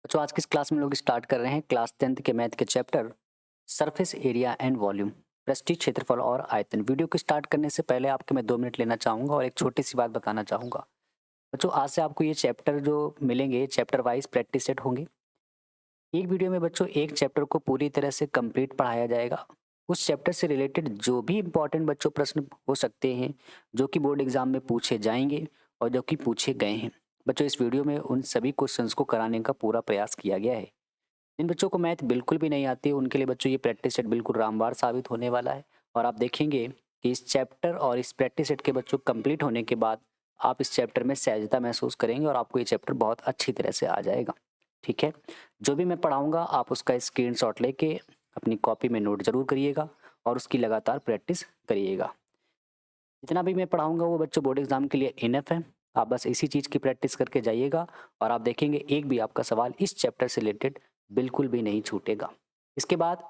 बच्चों आज की इस क्लास में लोग स्टार्ट कर रहे हैं क्लास 10th के मैथ के chapter surface area and volume पृष्ठीय क्षेत्रफल और आयतन। वीडियो को स्टार्ट करने से पहले आपके मैं 2 मिनट लेना चाहूंगा और एक छोटी सी बात बताना चाहूंगा। बच्चों आज से आपको ये चैप्टर जो मिलेंगे चैप्टर वाइज प्रैक्टिस सेट होंगे। एक वीडियो में बच्चों एक चैप्टर को पूरी तरह से कंप्लीट पढ़ाया जाएगा। उस चैप्टर से रिलेटेड जो भी इंपॉर्टेंट बच्चों प्रश्न हो सकते हैं जो कि बोर्ड एग्जाम में पूछे जाएंगे और जो कि पूछे गए हैं, बच्चों इस वीडियो में उन सभी क्वेश्चंस को कराने का पूरा प्रयास किया गया है। जिन बच्चों को मैथ बिल्कुल भी नहीं आती उनके लिए बच्चों ये प्रैक्टिस सेट बिल्कुल रामबाण साबित होने वाला है। और आप देखेंगे कि इस चैप्टर और इस प्रैक्टिस सेट के बच्चों कंप्लीट होने के बाद आप इस चैप्टर में सहजता महसूस करेंगे और आपको ये चैप्टर बहुत अच्छी तरह से आ जाएगा। ठीक है, जो भी मैं पढ़ाऊंगा आप उसका स्क्रीनशॉट लेके अपनी कॉपी में नोट जरूर करिएगा और उसकी लगातार प्रैक्टिस करिएगा। जितना भी मैं पढ़ाऊंगा वो बच्चों बोर्ड एग्जाम के लिए इनफ है। आप बस इसी चीज़ की प्रैक्टिस करके जाइएगा और आप देखेंगे एक भी आपका सवाल इस चैप्टर से रिलेटेड बिल्कुल भी नहीं छूटेगा। इसके बाद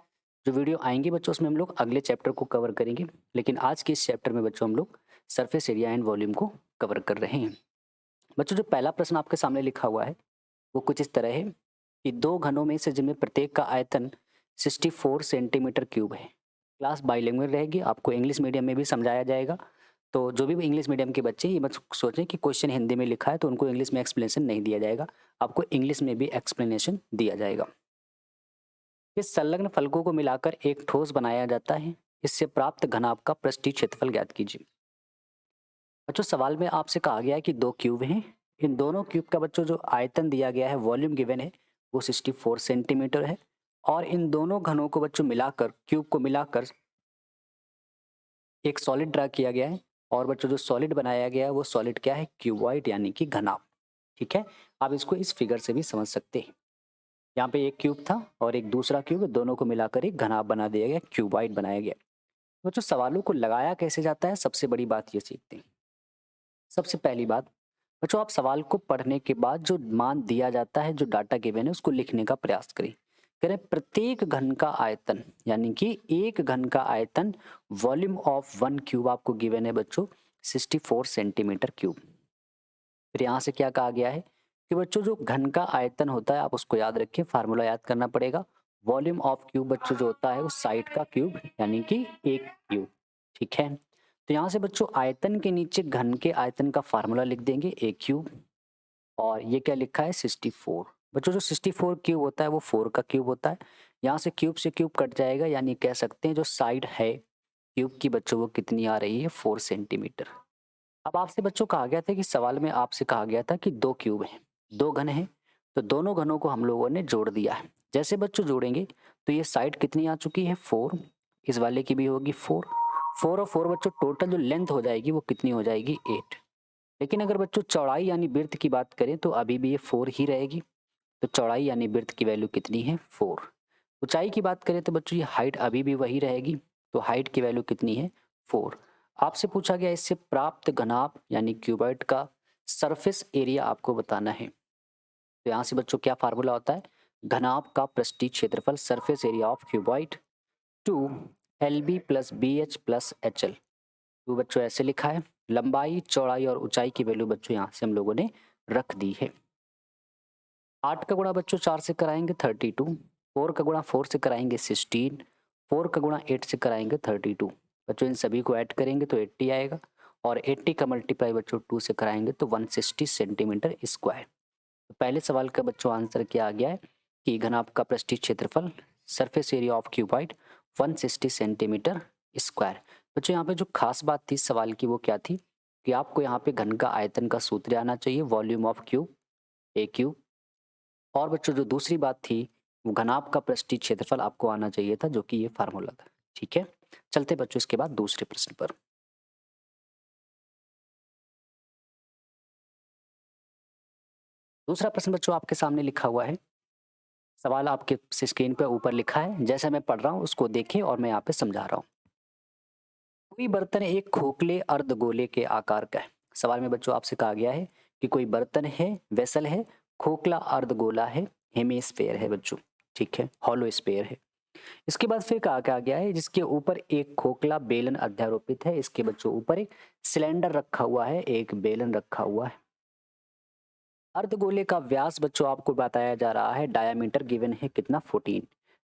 जो वीडियो आएंगे बच्चों उसमें हम लोग अगले चैप्टर को कवर करेंगे, लेकिन आज के इस चैप्टर में बच्चों हम लोग सरफेस एरिया एंड वॉल्यूम को कवर कर रहे हैं। बच्चों जो पहला प्रश्न आपके सामने लिखा हुआ है वो कुछ इस तरह है कि दो घनों में से जिनमें प्रत्येक का आयतन 64 सेंटीमीटर क्यूब है। क्लास बाइलिंगुअल रहेगी, आपको इंग्लिश मीडियम में भी समझाया जाएगा। तो जो भी इंग्लिश मीडियम के बच्चे ये मत सोचें कि क्वेश्चन हिंदी में लिखा है तो उनको इंग्लिश में एक्सप्लेनेशन नहीं दिया जाएगा, आपको इंग्लिश में भी एक्सप्लेनेशन दिया जाएगा। इस संलग्न फलकों को मिलाकर एक ठोस बनाया जाता है, इससे प्राप्त घनाभ का पृष्ठीय क्षेत्रफल ज्ञात कीजिए। बच्चों सवाल में आपसे कहा गया है कि दो क्यूब हैं, इन दोनों क्यूब का बच्चों जो आयतन दिया गया है वॉल्यूम गिवन है वो 64 सेंटीमीटर है और इन दोनों घनों को बच्चों मिलाकर क्यूब को मिलाकर एक सॉलिड ड्रा किया गया है और बच्चों जो सॉलिड बनाया गया है वो सॉलिड क्या है, क्यूबॉइड यानी कि घनाभ। ठीक है, आप इसको इस फिगर से भी समझ सकते हैं। यहाँ पे एक क्यूब था और एक दूसरा क्यूब, दोनों को मिलाकर एक घनाभ बना दिया गया, क्यूबॉइड बनाया गया। बच्चों सवालों को लगाया कैसे जाता है सबसे बड़ी बात ये सीखते हैं। सबसे पहली बात बच्चों आप सवाल को पढ़ने के बाद जो मान दिया जाता है, जो डाटा गिवन है उसको लिखने का प्रयास करें। करें प्रत्येक घन का आयतन यानी कि एक घन का आयतन वॉल्यूम ऑफ वन क्यूब आपको गिवन है बच्चों 64 सेंटीमीटर क्यूब। फिर यहाँ से क्या कहा गया है कि बच्चों जो घन का आयतन होता है आप उसको याद रखिए, फार्मूला याद करना पड़ेगा। वॉल्यूम ऑफ क्यूब बच्चों जो होता है वो साइड का क्यूब यानी कि एक क्यूब। ठीक है, तो यहाँ से बच्चों आयतन के नीचे घन के आयतन का फार्मूला लिख देंगे ए क्यूब और ये क्या लिखा है 64। बच्चों जो 64 क्यूब होता है वो 4 का क्यूब होता है। यहाँ से क्यूब कट जाएगा यानी कह सकते हैं जो साइड है क्यूब की बच्चों वो कितनी आ रही है 4 सेंटीमीटर। अब आपसे बच्चों कहा गया था कि सवाल में आपसे कहा गया था कि दो क्यूब हैं, दो घन हैं, तो दोनों घनों को हम लोगों ने जोड़ दिया है। जैसे बच्चों जोड़ेंगे तो ये साइड कितनी आ चुकी है 4, इस वाले की भी होगी 4, 4 और 4 बच्चों टोटल जो लेंथ हो जाएगी वो कितनी हो जाएगी 8। लेकिन अगर बच्चों चौड़ाई यानी विड्थ की बात करें तो अभी भी ये 4 ही रहेगी। तो चौड़ाई यानी विड्थ की वैल्यू कितनी है 4। ऊंचाई की बात करें तो बच्चों ये हाइट अभी भी वही रहेगी, तो हाइट की वैल्यू कितनी है 4। आपसे पूछा गया इससे प्राप्त घनाभ यानी क्यूबॉइड का सरफेस एरिया आपको बताना है। तो यहाँ से बच्चों क्या फार्मूला होता है, घनाभ का पृष्ठीय क्षेत्रफल surface area of cuboid two L B plus B H plus H L. तो बच्चों ऐसे लिखा है, लंबाई चौड़ाई और ऊंचाई की वैल्यू बच्चों यहाँ से हम लोगों ने रख दी है। 8 का गुणा बच्चों 4 से कराएंगे 32, 4 का गुणा 4 से कराएंगे 16, 4 का गुणा 8 से कराएंगे 32। बच्चों इन सभी को ऐड करेंगे तो 80 आएगा और 80 का मल्टीप्लाई बच्चों 2 से कराएंगे तो 160 सेंटीमीटर स्क्वायर। तो पहले सवाल का बच्चों आंसर क्या आ गया है कि घनाभ का पृष्ठीय क्षेत्रफल surface area of cuboid 160 centimetre square. बच्चों यहाँ पे जो खास बात थी सवाल की वो क्या थी कि आपको यहाँ पे घन का आयतन का सूत्र आना चाहिए, volume of cube A cube. और बच्चों जो दूसरी बात थी वो घनाभ का पृष्ठीय क्षेत्रफल आपको आना चाहिए था, जो कि ये फार्मूला था। ठीक है, चलते बच्चों इसके बाद दूसरे प्रश्न पर। दूसरा प्रश्न बच्चों आपके सामने लिखा हुआ है, सवाल आपके स्क्रीन पे ऊपर लिखा है, जैसे मैं पढ़ रहा हूँ उसको देखें और मैं यहाँ पे समझा रहा हूँ। कोई बर्तन एक खोखले अर्धगोले के आकार का है। सवाल में बच्चों आपसे कहा गया है कि कोई बर्तन है, वेसल है, खोखला अर्धगोला है, हेमिस्फेयर है बच्चों। ठीक है, हॉलो स्फेयर है। इसके बाद फिर कहा गया है जिसके ऊपर एक खोखला बेलन अध्यारोपित है। इसके बच्चों ऊपर एक सिलेंडर रखा हुआ है, एक बेलन रखा हुआ है। अर्धगोले का व्यास बच्चों आपको बताया जा रहा है, डायामीटर गिवन है कितना 14,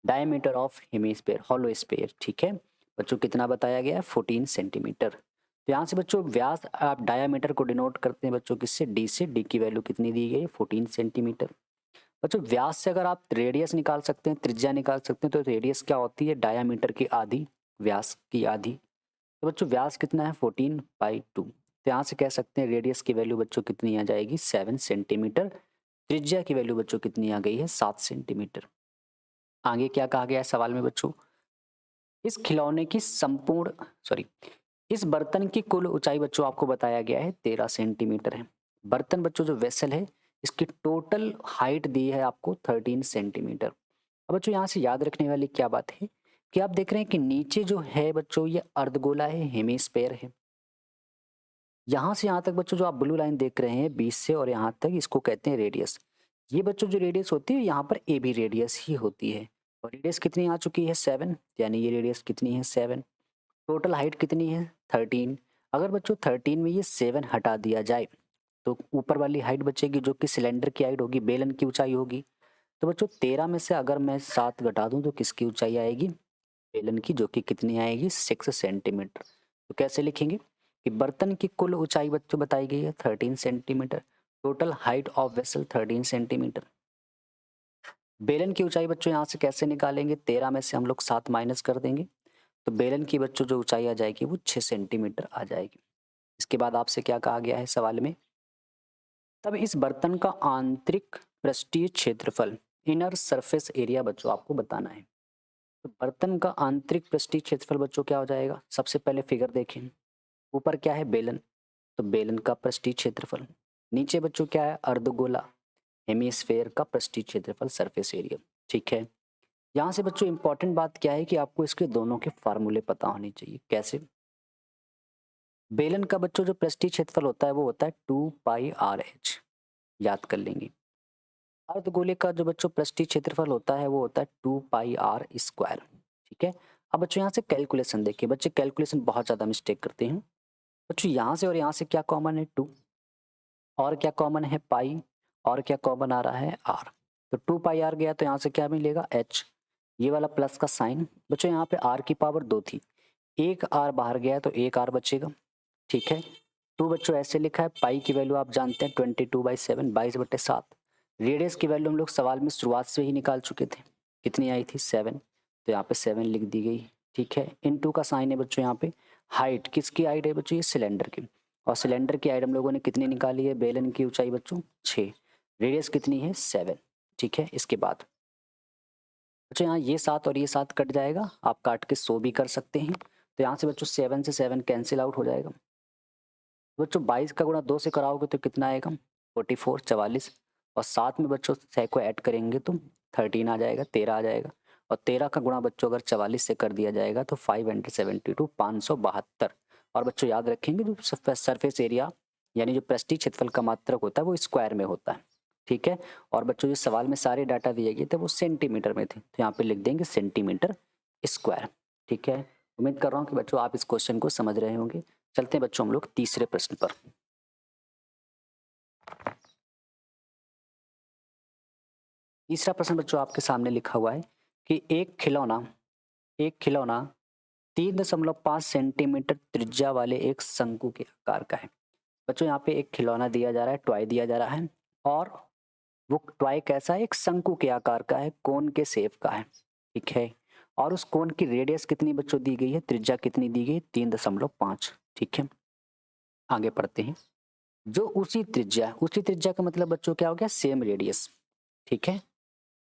diameter of hemisphere hollow sphere, ठीक है बच्चों कितना बताया गया है 14 सेंटीमीटर। तो यहाँ से बच्चों व्यास आप डायामीटर को डिनोट करते हैं बच्चों किससे, डी से, डी की वैल्यू कितनी दी गई है 14 सेंटीमीटर। बच्चों व्यास से अगर आप रेडियस निकाल सकते हैं, त्रिज्या निकाल सकते हैं, तो रेडियस क्या होती है डायामीटर की आधी, व्यास की आधी। तो बच्चों व्यास कितना है 14/2, तो यहाँ से कह सकते हैं रेडियस की वैल्यू बच्चों कितनी आ जाएगी 7 सेंटीमीटर, त्रिज्या की वैल्यू बच्चों कितनी आ गई है 7 सेंटीमीटर। आगे क्या कहा गया है सवाल में बच्चों, इस खिलौने की संपूर्ण सॉरी इस बर्तन की कुल ऊंचाई बच्चों आपको बताया गया है 13 सेंटीमीटर है। बर्तन बच्चों जो वेसल है इसकी टोटल हाइट दी है आपको 13 सेंटीमीटर। अब बच्चों यहाँ से याद रखने वाली क्या बात है कि आप देख रहे हैं कि नीचे जो है बच्चों ये अर्धगोला है, हेमिस्फीयर है। यहाँ से यहाँ तक बच्चों जो आप ब्लू लाइन देख रहे हैं 20 से और यहाँ तक, इसको कहते हैं रेडियस। ये बच्चों जो रेडियस होती है यहाँ पर ए बी रेडियस ही होती है। और रेडियस कितनी आ चुकी है 7, यानी ये रेडियस कितनी है 7। टोटल हाइट कितनी है 13। अगर बच्चों 13 में ये 7 हटा दिया जाए तो ऊपर वाली हाइट बचेगी जो कि सिलेंडर की हाइट होगी, बेलन की ऊंचाई होगी। तो बच्चों 13 में से अगर मैं 7 घटा दूं तो किसकी ऊंचाई आएगी, बेलन की, जो कि कितनी आएगी 6 सेंटीमीटर। तो कैसे लिखेंगे कि बर्तन की कुल ऊंचाई बच्चों बताई गई है 13 centimetre, total height of vessel 13 centimetre. बेलन की ऊंचाई बच्चों यहाँ से कैसे निकालेंगे, 13 में से हम लोग 7 माइनस कर देंगे तो बेलन की बच्चों जो ऊंचाई आ जाएगी वो 6 सेंटीमीटर आ जाएगी। इसके बाद आपसे क्या कहा गया है सवाल में, तब इस बर्तन का आंतरिक पृष्ठीय क्षेत्रफल, इनर सरफेस एरिया बच्चों आपको बताना है। तो बर्तन का आंतरिक पृष्ठीय क्षेत्रफल बच्चों क्या हो जाएगा, सबसे पहले फिगर देखें, ऊपर क्या है बेलन, तो बेलन का पृष्ठीय क्षेत्रफल, नीचे बच्चों क्या है अर्धगोला, हेमिस्फेयर का पृष्ठीय क्षेत्रफल सरफेस एरिया, ठीक है। यहाँ से बच्चों इंपॉर्टेंट बात क्या है कि आपको इसके दोनों के फार्मूले पता होने चाहिए। कैसे, बेलन का बच्चों जो पृष्ठीय क्षेत्रफल होता है वो होता है 2πRh, याद कर लेंगे। अर्धगोले का जो बच्चों पृष्ठीय क्षेत्रफल होता है वो होता है 2πr², ठीक है। अब बच्चों यहाँ से कैलकुलेशन देखिए, बच्चे कैलकुलेशन बहुत ज़्यादा मिस्टेक करते हैं। बच्चों यहाँ से और यहाँ से क्या कॉमन है 2, और क्या कॉमन है पाई, और क्या कॉमन आ रहा है r। तो 2πr गया तो यहाँ से क्या मिलेगा h, ये वाला प्लस का साइन। बच्चों यहाँ पे r की पावर 2 थी, एक r बाहर गया तो एक r बचेगा, ठीक है। 2 बच्चों ऐसे लिखा है, पाई की वैल्यू आप जानते हैं 22/7, 22/7। रेडियस की वैल्यू हम लोग सवाल में शुरुआत से ही निकाल चुके थे, कितनी आई थी 7, तो यहाँ पे 7 लिख दी गई, ठीक है। इनटू का साइन है बच्चों यहाँ पे। हाइट किसकी हाइट है बच्चों, ये सिलेंडर की, और सिलेंडर की हाइट हम लोगों ने कितनी निकाली है, बेलन की ऊंचाई बच्चों 6, रेडियस कितनी है 7, ठीक है। इसके बाद बच्चों यहाँ ये 7 और ये 7 कट जाएगा, आप काट के 100 भी कर सकते हैं। तो यहाँ से बच्चों 7 से 7 कैंसिल आउट हो जाएगा। बच्चों 22 का गुणा 2 से कराओगे तो कितना आएगा 44, 44, और 7 में बच्चों 6 को ऐड करेंगे तो 13 आ जाएगा, 13 आ जाएगा। और 13 का गुणा बच्चों अगर 44 से कर दिया जाएगा तो 572, 572। और बच्चों याद रखेंगे जो सरफेस एरिया यानी जो पृष्ठीय क्षेत्रफल का मात्रक होता है वो स्क्वायर में होता है, ठीक है। और बच्चों जो सवाल में सारे डाटा दिए गए थे वो सेंटीमीटर में थे, तो यहाँ पे लिख देंगे सेंटीमीटर स्क्वायर, ठीक है। उम्मीद कर रहा हूँ कि बच्चों आप इस क्वेश्चन को समझ रहे होंगे। चलते हैं बच्चों हम लोग तीसरे प्रश्न पर। तीसरा प्रश्न बच्चों आपके सामने लिखा हुआ है कि एक खिलौना 3.5 सेंटीमीटर त्रिज्या वाले एक शंकु के आकार का है। बच्चों यहाँ पे एक खिलौना दिया जा रहा है, टॉय दिया जा रहा है, और वो टॉय कैसा है, एक शंकु के आकार का है, कोन के शेप का है, ठीक है। और उस कोन की रेडियस कितनी बच्चों दी गई है, त्रिज्या कितनी दी गई है 3.5, ठीक है। आगे पढ़ते हैं, जो उसी त्रिज्या का मतलब बच्चों क्या हो गया, सेम रेडियस, ठीक है,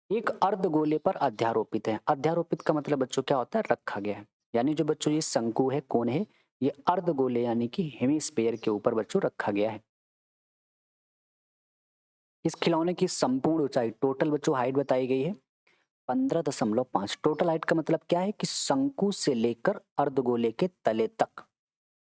एक अर्धगोले पर अध्यारोपित है। अध्यारोपित का मतलब बच्चों क्या होता है, रखा गया है। यानी जो बच्चों ये शंकु है, कौन है, ये अर्धगोले यानी कि हेमिस्फीयर के ऊपर बच्चों रखा गया है। इस खिलौने की संपूर्ण ऊंचाई, टोटल बच्चों हाइट बताई गई है 15.5। टोटल हाइट का मतलब क्या है कि शंकु से लेकर अर्धगोले के तले तक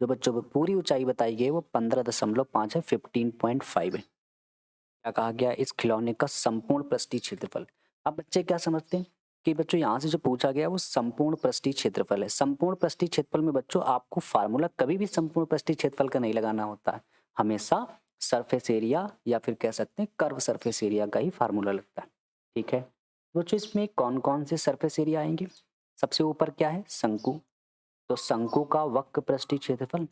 जो बच्चों पूरी ऊंचाई बताई गई है वो 15.5 है, 15.5 है। क्या कहा गया, इस खिलौने का संपूर्ण पृष्ठीय क्षेत्रफल। अब बच्चे क्या समझते हैं कि बच्चों यहाँ से जो पूछा गया वो संपूर्ण पृष्ठीय क्षेत्रफल है। संपूर्ण पृष्ठीय क्षेत्रफल में बच्चों आपको फार्मूला कभी भी संपूर्ण पृष्ठीय क्षेत्रफल का नहीं लगाना होता है, हमेशा सरफेस एरिया या फिर कह सकते हैं कर्व सरफेस एरिया का ही फार्मूला लगता है। ठीक है, बच्चों इसमें कौन कौन से सरफेस एरिया आएंगे? सबसे ऊपर क्या है? शंकु, तो शंकु का वक्र पृष्ठीय क्षेत्रफल,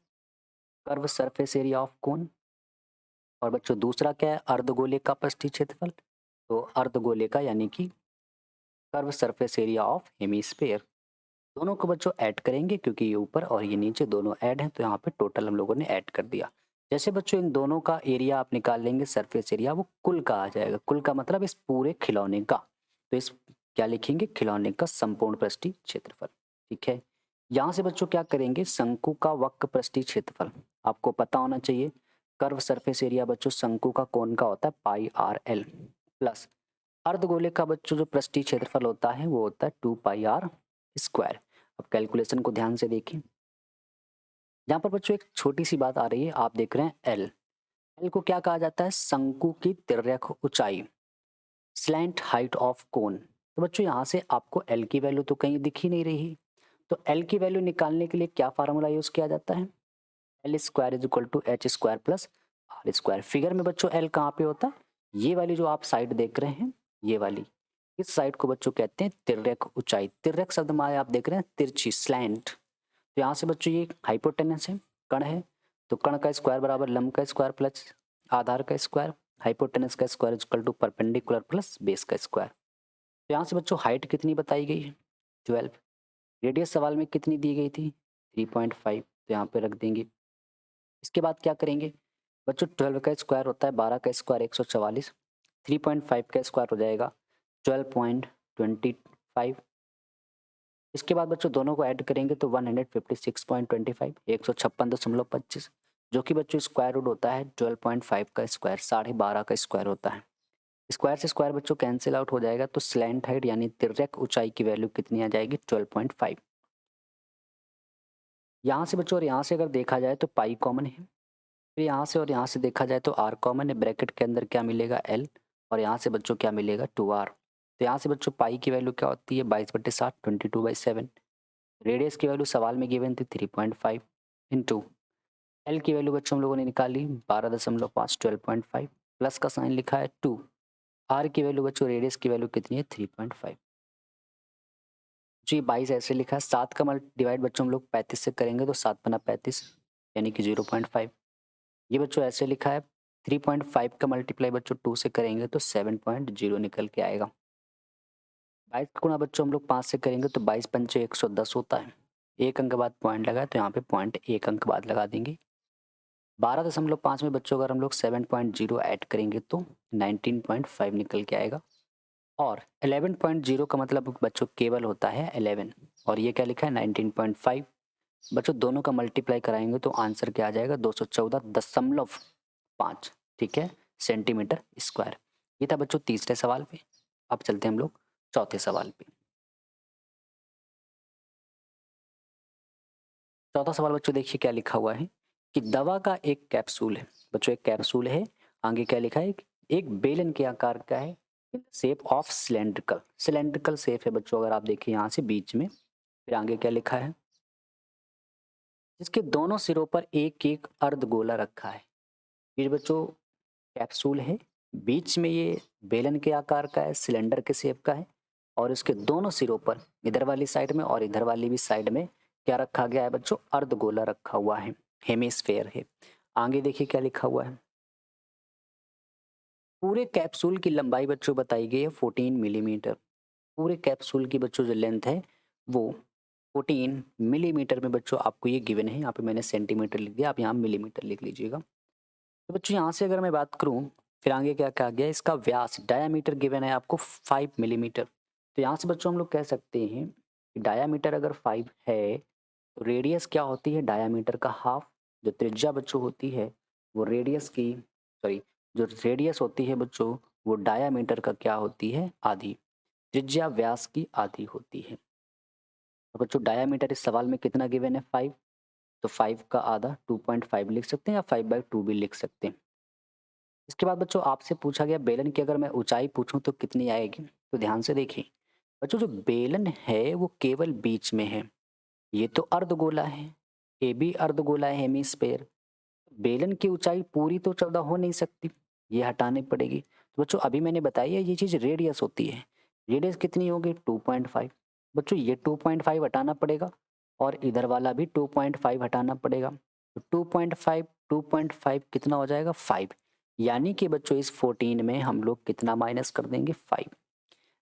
curve surface area of cone. और बच्चों दूसरा क्या है? अर्धगोले का पृष्ठीय क्षेत्रफल, तो अर्धगोले का यानी कि curve surface area of hemisphere. दोनों को बच्चों ऐड करेंगे क्योंकि ये ऊपर और ये नीचे दोनों ऐड हैं, तो यहाँ पे टोटल हम लोगों ने ऐड कर दिया। जैसे बच्चों इन दोनों का एरिया आप निकाल लेंगे सरफेस एरिया, वो कुल का आ जाएगा। कुल का मतलब इस पूरे खिलौने का, तो इस क्या लिखेंगे? खिलौने का संपूर्ण पृष्ठीय क्षेत्रफल। ठीक है, यहाँ से बच्चों क्या करेंगे? शंकु का वक्र पृष्ठीय क्षेत्रफल आपको पता होना चाहिए। कर्व सरफेस एरिया बच्चों शंकु का कोण का होता है पाई आर एल, प्लस अर्धगोले का बच्चों जो पृष्ठीय क्षेत्रफल होता है वो होता है 2 पाई आर स्क्वायर। अब कैलकुलेशन को ध्यान से देखिए, यहाँ पर बच्चों एक छोटी सी बात आ रही है, आप देख रहे हैं एल। एल को क्या कहा जाता है? शंकु की तिर्यक ऊंचाई, स्लैंट हाइट ऑफ कोन। तो बच्चों यहाँ से आपको एल की वैल्यू तो कहीं दिख ही नहीं रही, तो एल की वैल्यू निकालने के लिए क्या फार्मूला यूज किया जाता है? L square is equal to H square plus R square. फिगर में बच्चों एल कहाँ पे होता है? ये वाली जो आप साइड देख रहे हैं, ये वाली, इस साइड को बच्चों कहते हैं तिर्यक ऊंचाई। तिर्यक शब्द में आप देख रहे हैं तिरछी, स्लैंट। तो यहाँ से बच्चों ये हाइपोटेनस है, कण है, तो कण का स्क्वायर बराबर लंब का स्क्वायर प्लस आधार का स्क्वायर, हाइपोटेनस का square equal to perpendicular plus base का स्क्वायर। तो यहाँ से बच्चों हाइट कितनी बताई गई है? 12। रेडियस सवाल में कितनी दी गई थी? 3.5, तो यहाँ पे रख देंगे। इसके बाद क्या करेंगे बच्चों? 12 का स्क्वायर होता है 12 का स्क्वायर 144, 3.5 का स्क्वायर हो जाएगा 12.25। इसके बाद बच्चों दोनों को ऐड करेंगे तो 156.25, 156.25, जो कि बच्चों स्क्वायर रूट होता है 12.5 का स्क्वायर, 12.5 का स्क्वायर होता है। स्क्वायर से स्क्वायर बच्चों कैंसिल आउट हो जाएगा, तो स्लैंट हाइट यानी तिर्यक ऊंचाई की वैल्यू कितनी आ जाएगी? 12.5। यहाँ से बच्चों और यहाँ से अगर देखा जाए तो पाई कॉमन है, फिर यहाँ से और यहाँ से देखा जाए तो आर कॉमन है। ब्रैकेट के अंदर क्या मिलेगा? एल, और यहाँ से बच्चों क्या मिलेगा? 2r। तो यहाँ से बच्चों पाई की वैल्यू क्या होती है? 22/7, 22/7। रेडियस की वैल्यू सवाल में गिवन थी 3.5 इंटू एल की वैल्यू बच्चों हम लोगों ने निकाली 12.5, 12.5, प्लस का साइन लिखा है 2। आर की वैल्यू बच्चों, रेडियस की वैल्यू कितनी है? 3.5। जो ये 22 ऐसे लिखा है, 7 का डिवाइड बच्चों हम लोग 35 से करेंगे तो 7 बना 35 यानी कि 0.5। ये बच्चों ऐसे लिखा है, 3.5 का मल्टीप्लाई बच्चों 2 से करेंगे तो 7.0 निकल के आएगा। 22 का गुणा बच्चों हम लोग 5 से करेंगे तो 22 पंचे 110 होता है। एक अंक बाद पॉइंट लगा है तो यहाँ पे पॉइंट एक अंक बाद लगा देंगे। 12.5 में बच्चों अगर हम लोग 7.0 ऐड करेंगे तो 19.5 निकल के आएगा। और 11.0 का मतलब बच्चों केवल होता है 11, और ये क्या लिखा है? 19.5। बच्चों दोनों का मल्टीप्लाई कराएंगे तो आंसर क्या आ जाएगा? 214.5, ठीक है, सेंटीमीटर स्क्वायर। ये था बच्चों तीसरे सवाल पे। अब चलते हैं हम लोग चौथे सवाल पे। चौथा सवाल बच्चों देखिए क्या लिखा हुआ है कि दवा का एक कैप्सूल है। बच्चों एक कैप्सूल है, आगे क्या लिखा है? एक बेलन के आकार का है, shape of cylindrical. Cylindrical shape है बच्चों, अगर आप देखिए यहाँ से बीच में, फिर आगे क्या लिखा है? जिसके दोनों सिरों पर एक एक अर्धगोला रखा है। ये बच्चों कैप्सूल है, बीच में ये बेलन के आकार का है, सिलेंडर के शेप का है, और इसके दोनों सिरों पर इधर वाली साइड में और इधर वाली भी साइड में क्या रखा गया है बच्चों? अर्धगोला रखा हुआ है, हेमिस्फेयर है। आगे देखिए क्या लिखा हुआ है। पूरे कैप्सूल की लंबाई बच्चों बताई गई है 14 मिलीमीटर। पूरे कैप्सूल की बच्चों जो लेंथ है वो 14 मिलीमीटर में बच्चों आपको ये गिवन है। यहाँ पे मैंने सेंटीमीटर लिख दिया, आप यहाँ मिलीमीटर लिख लीजिएगा। तो बच्चों यहाँ से अगर मैं बात करूँ, फिर आगे क्या कहा गया? इसका व्यास डायामीटर गिवन है आपको 5 मिलीमीटर। तो यहाँ से बच्चों हम लोग कह सकते हैं कि डायामीटर अगर 5 है तो रेडियस क्या होती है? डायामीटर का हाफ। जो त्रिज्या बच्चों होती है वो रेडियस की, सॉरी, जो रेडियस होती है बच्चों वो डायामीटर का क्या होती है? आधी। त्रिज्या व्यास की आधी होती है। तो बच्चों डायामीटर इस सवाल में कितना गिवन है? 5। तो 5 का आधा 2.5 लिख सकते हैं या 5/2 भी लिख सकते हैं। इसके बाद बच्चों आपसे पूछा गया बेलन की अगर मैं ऊंचाई पूछूं तो कितनी आएगी? तो ध्यान से देखिए बच्चों, जो बेलन है वो केवल बीच में है। ये तो अर्धगोला है, ये भी अर्धगोला है, हेमिस्फेयर। बेलन की ऊंचाई पूरी तो 14 हो नहीं सकती, ये हटानी पड़ेगी। तो बच्चों अभी मैंने बताया ये चीज़ रेडियस होती है। रेडियस कितनी होगी 2.5। बच्चों ये 2.5 हटाना पड़ेगा और इधर वाला भी 2.5 हटाना पड़ेगा। तो 2.5 2.5 कितना हो जाएगा 5। यानी कि बच्चों इस 14 में हम लोग कितना माइनस कर देंगे 5।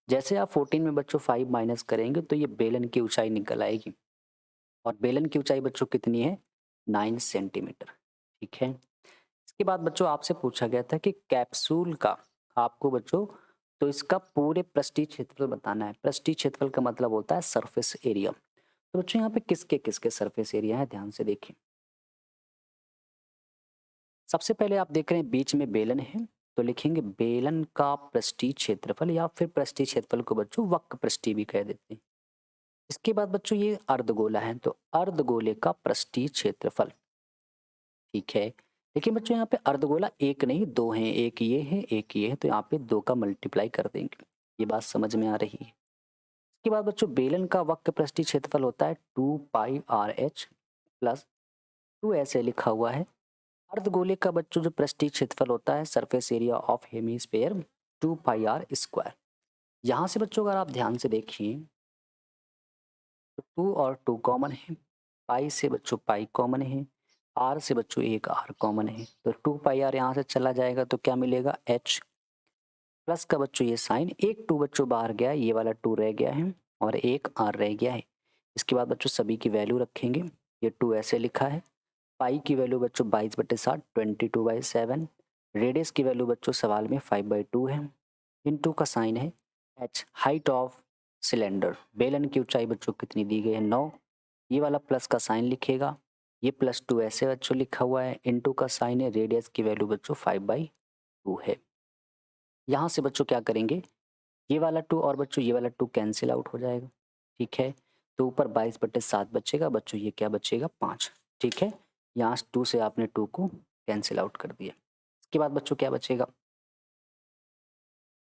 जैसे आप 14 में बच्चों 5 माइनस करेंगे तो ये बेलन की ऊंचाई निकल आएगी और बेलन की ऊंचाई बच्चों कितनी है 9 सेंटीमीटर। ठीक है। इसके बाद बच्चों आपसे पूछा गया था कि कैप्सूल का आपको बच्चों तो इसका पूरे पृष्ठीय क्षेत्रफल बताना है। पृष्ठीय क्षेत्रफल का मतलब होता है सरफेस एरिया। तो बच्चों यहाँ पे किसके किसके सरफेस एरिया है ध्यान से देखें। सबसे पहले आप देख रहे हैं बीच में बेलन है, तो लिखेंगे बेलन का पृष्ठीय क्षेत्रफल या फिर पृष्ठीय क्षेत्रफल को बच्चों वक्र पृष्ठीय भी कह देते हैं। इसके बाद बच्चों ये अर्धगोला है तो अर्धगोले का पृष्ठीय क्षेत्रफल। ठीक है। देखिए बच्चों यहाँ पे अर्धगोला एक नहीं दो हैं, एक ये है एक ये है, तो यहाँ पे दो का मल्टीप्लाई कर देंगे। ये बात समझ में आ रही है। इसके बाद बच्चों बेलन का वक्र पृष्ठीय क्षेत्रफल होता है 2πRh प्लस 2 ऐसे लिखा हुआ है। अर्धगोले का बच्चों जो पृष्ठीय क्षेत्रफल होता है surface area of hemisphere 2πr²। यहाँ से बच्चों अगर आप ध्यान से देखिए तो 2 और 2 कॉमन है, पाई से बच्चों पाई कॉमन है, आर से बच्चों एक आर कॉमन है, तो 2πr यहाँ से चला जाएगा तो क्या मिलेगा h प्लस का बच्चों ये साइन, एक 2 बच्चों बाहर गया है, ये वाला 2 रह गया है और एक आर रह गया है। इसके बाद बच्चों सभी की वैल्यू रखेंगे। ये 2 ऐसे लिखा है, पाई की वैल्यू बच्चों 22/7 22/7, रेडियस की वैल्यू बच्चों सवाल में 5/2 है, इनटू का साइन है h हाइट ऑफ सिलेंडर बेलन की ऊंचाई बच्चों कितनी दी गई है 9, ये वाला प्लस का साइन लिखेगा, ये +2 ऐसे बच्चों लिखा हुआ है, इनटू का साइन है, रेडियस की वैल्यू बच्चों 5/2 है। यहाँ से बच्चों क्या करेंगे, ये वाला 2 और बच्चों ये वाला 2 कैंसिल आउट हो जाएगा। ठीक है। तो ऊपर 22/7 बचेगा बच्चों, ये क्या बचेगा 5। ठीक है। यहाँ 2 से आपने 2 को कैंसिल आउट कर दिया। इसके बाद बच्चों क्या बचेगा,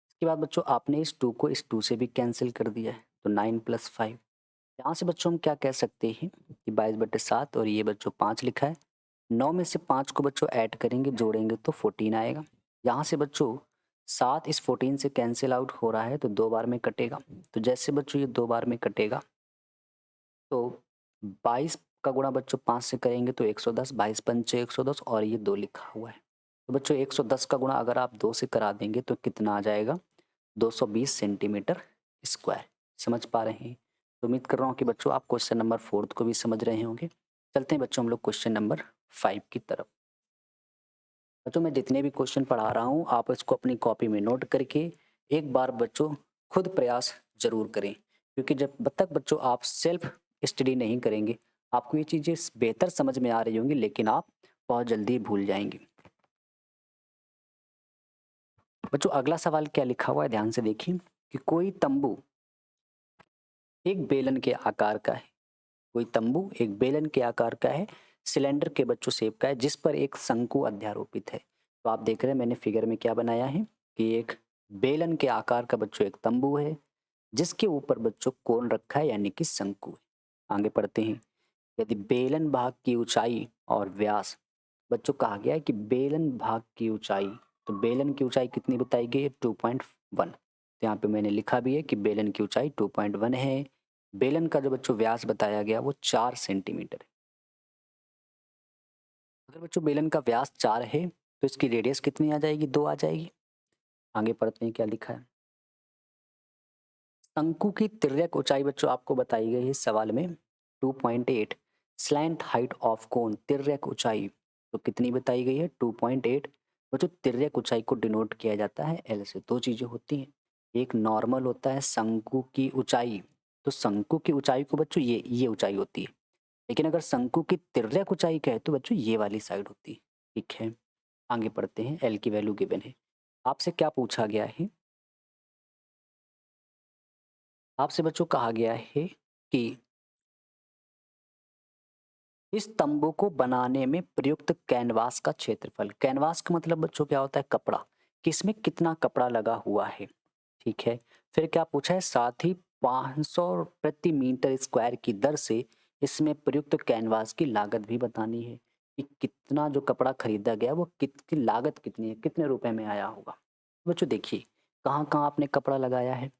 इसके बाद बच्चों आपने इस 2 को इस 2 से भी कैंसिल कर दिया है, तो 9 + 5। यहाँ से बच्चों हम क्या कह सकते हैं कि 22/7 और ये बच्चों 5 लिखा है, 9 में से 5 को बच्चों ऐड करेंगे जोड़ेंगे तो 14 आएगा। यहाँ से बच्चों 7 इस 14 से कैंसिल आउट हो रहा है तो 2 बार में कटेगा, तो जैसे बच्चों ये 2 बार में कटेगा तो 22 का गुणा बच्चों 5 से करेंगे तो 110, 22 पंचे 110 और ये 2 लिखा हुआ है। तो बच्चों 110 का गुणा अगर आप 2 से करा देंगे तो कितना आ जाएगा 220 सेंटीमीटर स्क्वायर। समझ पा रहे हैं। तो उम्मीद कर रहा हूँ कि बच्चों आप क्वेश्चन नंबर 4 को भी समझ रहे होंगे। चलते हैं बच्चों हम लोग क्वेश्चन नंबर 5 की तरफ। बच्चों मैं जितने भी क्वेश्चन पढ़ा रहा हूँ आप इसको अपनी कॉपी में नोट करके एक बार बच्चों खुद प्रयास जरूर करें, क्योंकि जब तक बच्चों आप सेल्फ स्टडी नहीं करेंगे आपको ये चीज़ें बेहतर समझ में आ रही होंगी लेकिन आप बहुत जल्दी भूल जाएंगे। बच्चों अगला सवाल क्या लिखा हुआ है ध्यान से देखिए कि कोई तंबू एक बेलन के आकार का है, कोई तंबू एक बेलन के आकार का है, सिलेंडर के बच्चों शेप का है जिस पर एक शंकु अध्यारोपित है। तो आप देख रहे हैं मैंने फिगर में क्या बनाया है कि एक बेलन के आकार का बच्चों एक तंबू है जिसके ऊपर बच्चों कोन रखा है यानी कि शंकु है। आगे पढ़ते हैं। यदि बेलन भाग की ऊंचाई और व्यास, बच्चों कहा गया है कि बेलन भाग की ऊंचाई, तो बेलन की ऊंचाई कितनी बताई गई है 2.1। तो यहाँ पे मैंने लिखा भी है कि बेलन की ऊंचाई 2.1 है। बेलन का जो बच्चों व्यास बताया गया वो 4 सेंटीमीटर है। अगर बच्चों बेलन का व्यास 4 है तो इसकी रेडियस कितनी आ जाएगी 2 आ जाएगी। आगे पढ़ते हैं क्या लिखा है। शंकु की तिर्यक ऊंचाई बच्चों आपको बताई गई है सवाल में 2.8। स्लैंट हाइट ऑफ कोन तिर्यक ऊंचाई तो कितनी बताई गई है 2.8। बच्चों तिर्यक ऊंचाई को डिनोट किया जाता है एल से। दो चीजें होती हैं, एक नॉर्मल होता है शंकु की ऊंचाई, तो शंकु की ऊंचाई को बच्चों ये ऊंचाई होती है, लेकिन अगर शंकु की तिर्यक ऊंचाई कहे तो बच्चों ये वाली साइड होती है। ठीक है। आगे पढ़ते हैं। एल की वैल्यू गिवन है। आपसे क्या पूछा गया है, आपसे बच्चों कहा गया है कि इस तंबू को बनाने में प्रयुक्त कैनवास का क्षेत्रफल, कैनवास का मतलब बच्चों क्या होता है कपड़ा, कि इसमें कितना कपड़ा लगा हुआ है। ठीक है। फिर क्या पूछा है, साथ ही 500 प्रति मीटर स्क्वायर की दर से इसमें प्रयुक्त कैनवास की लागत भी बतानी है। कि कितना जो कपड़ा खरीदा गया वो कितनी लागत कितनी है, कितने रुपए में आया होगा। बच्चों देखिए, कहाँ-कहाँ आपने कपड़ा लगाया है?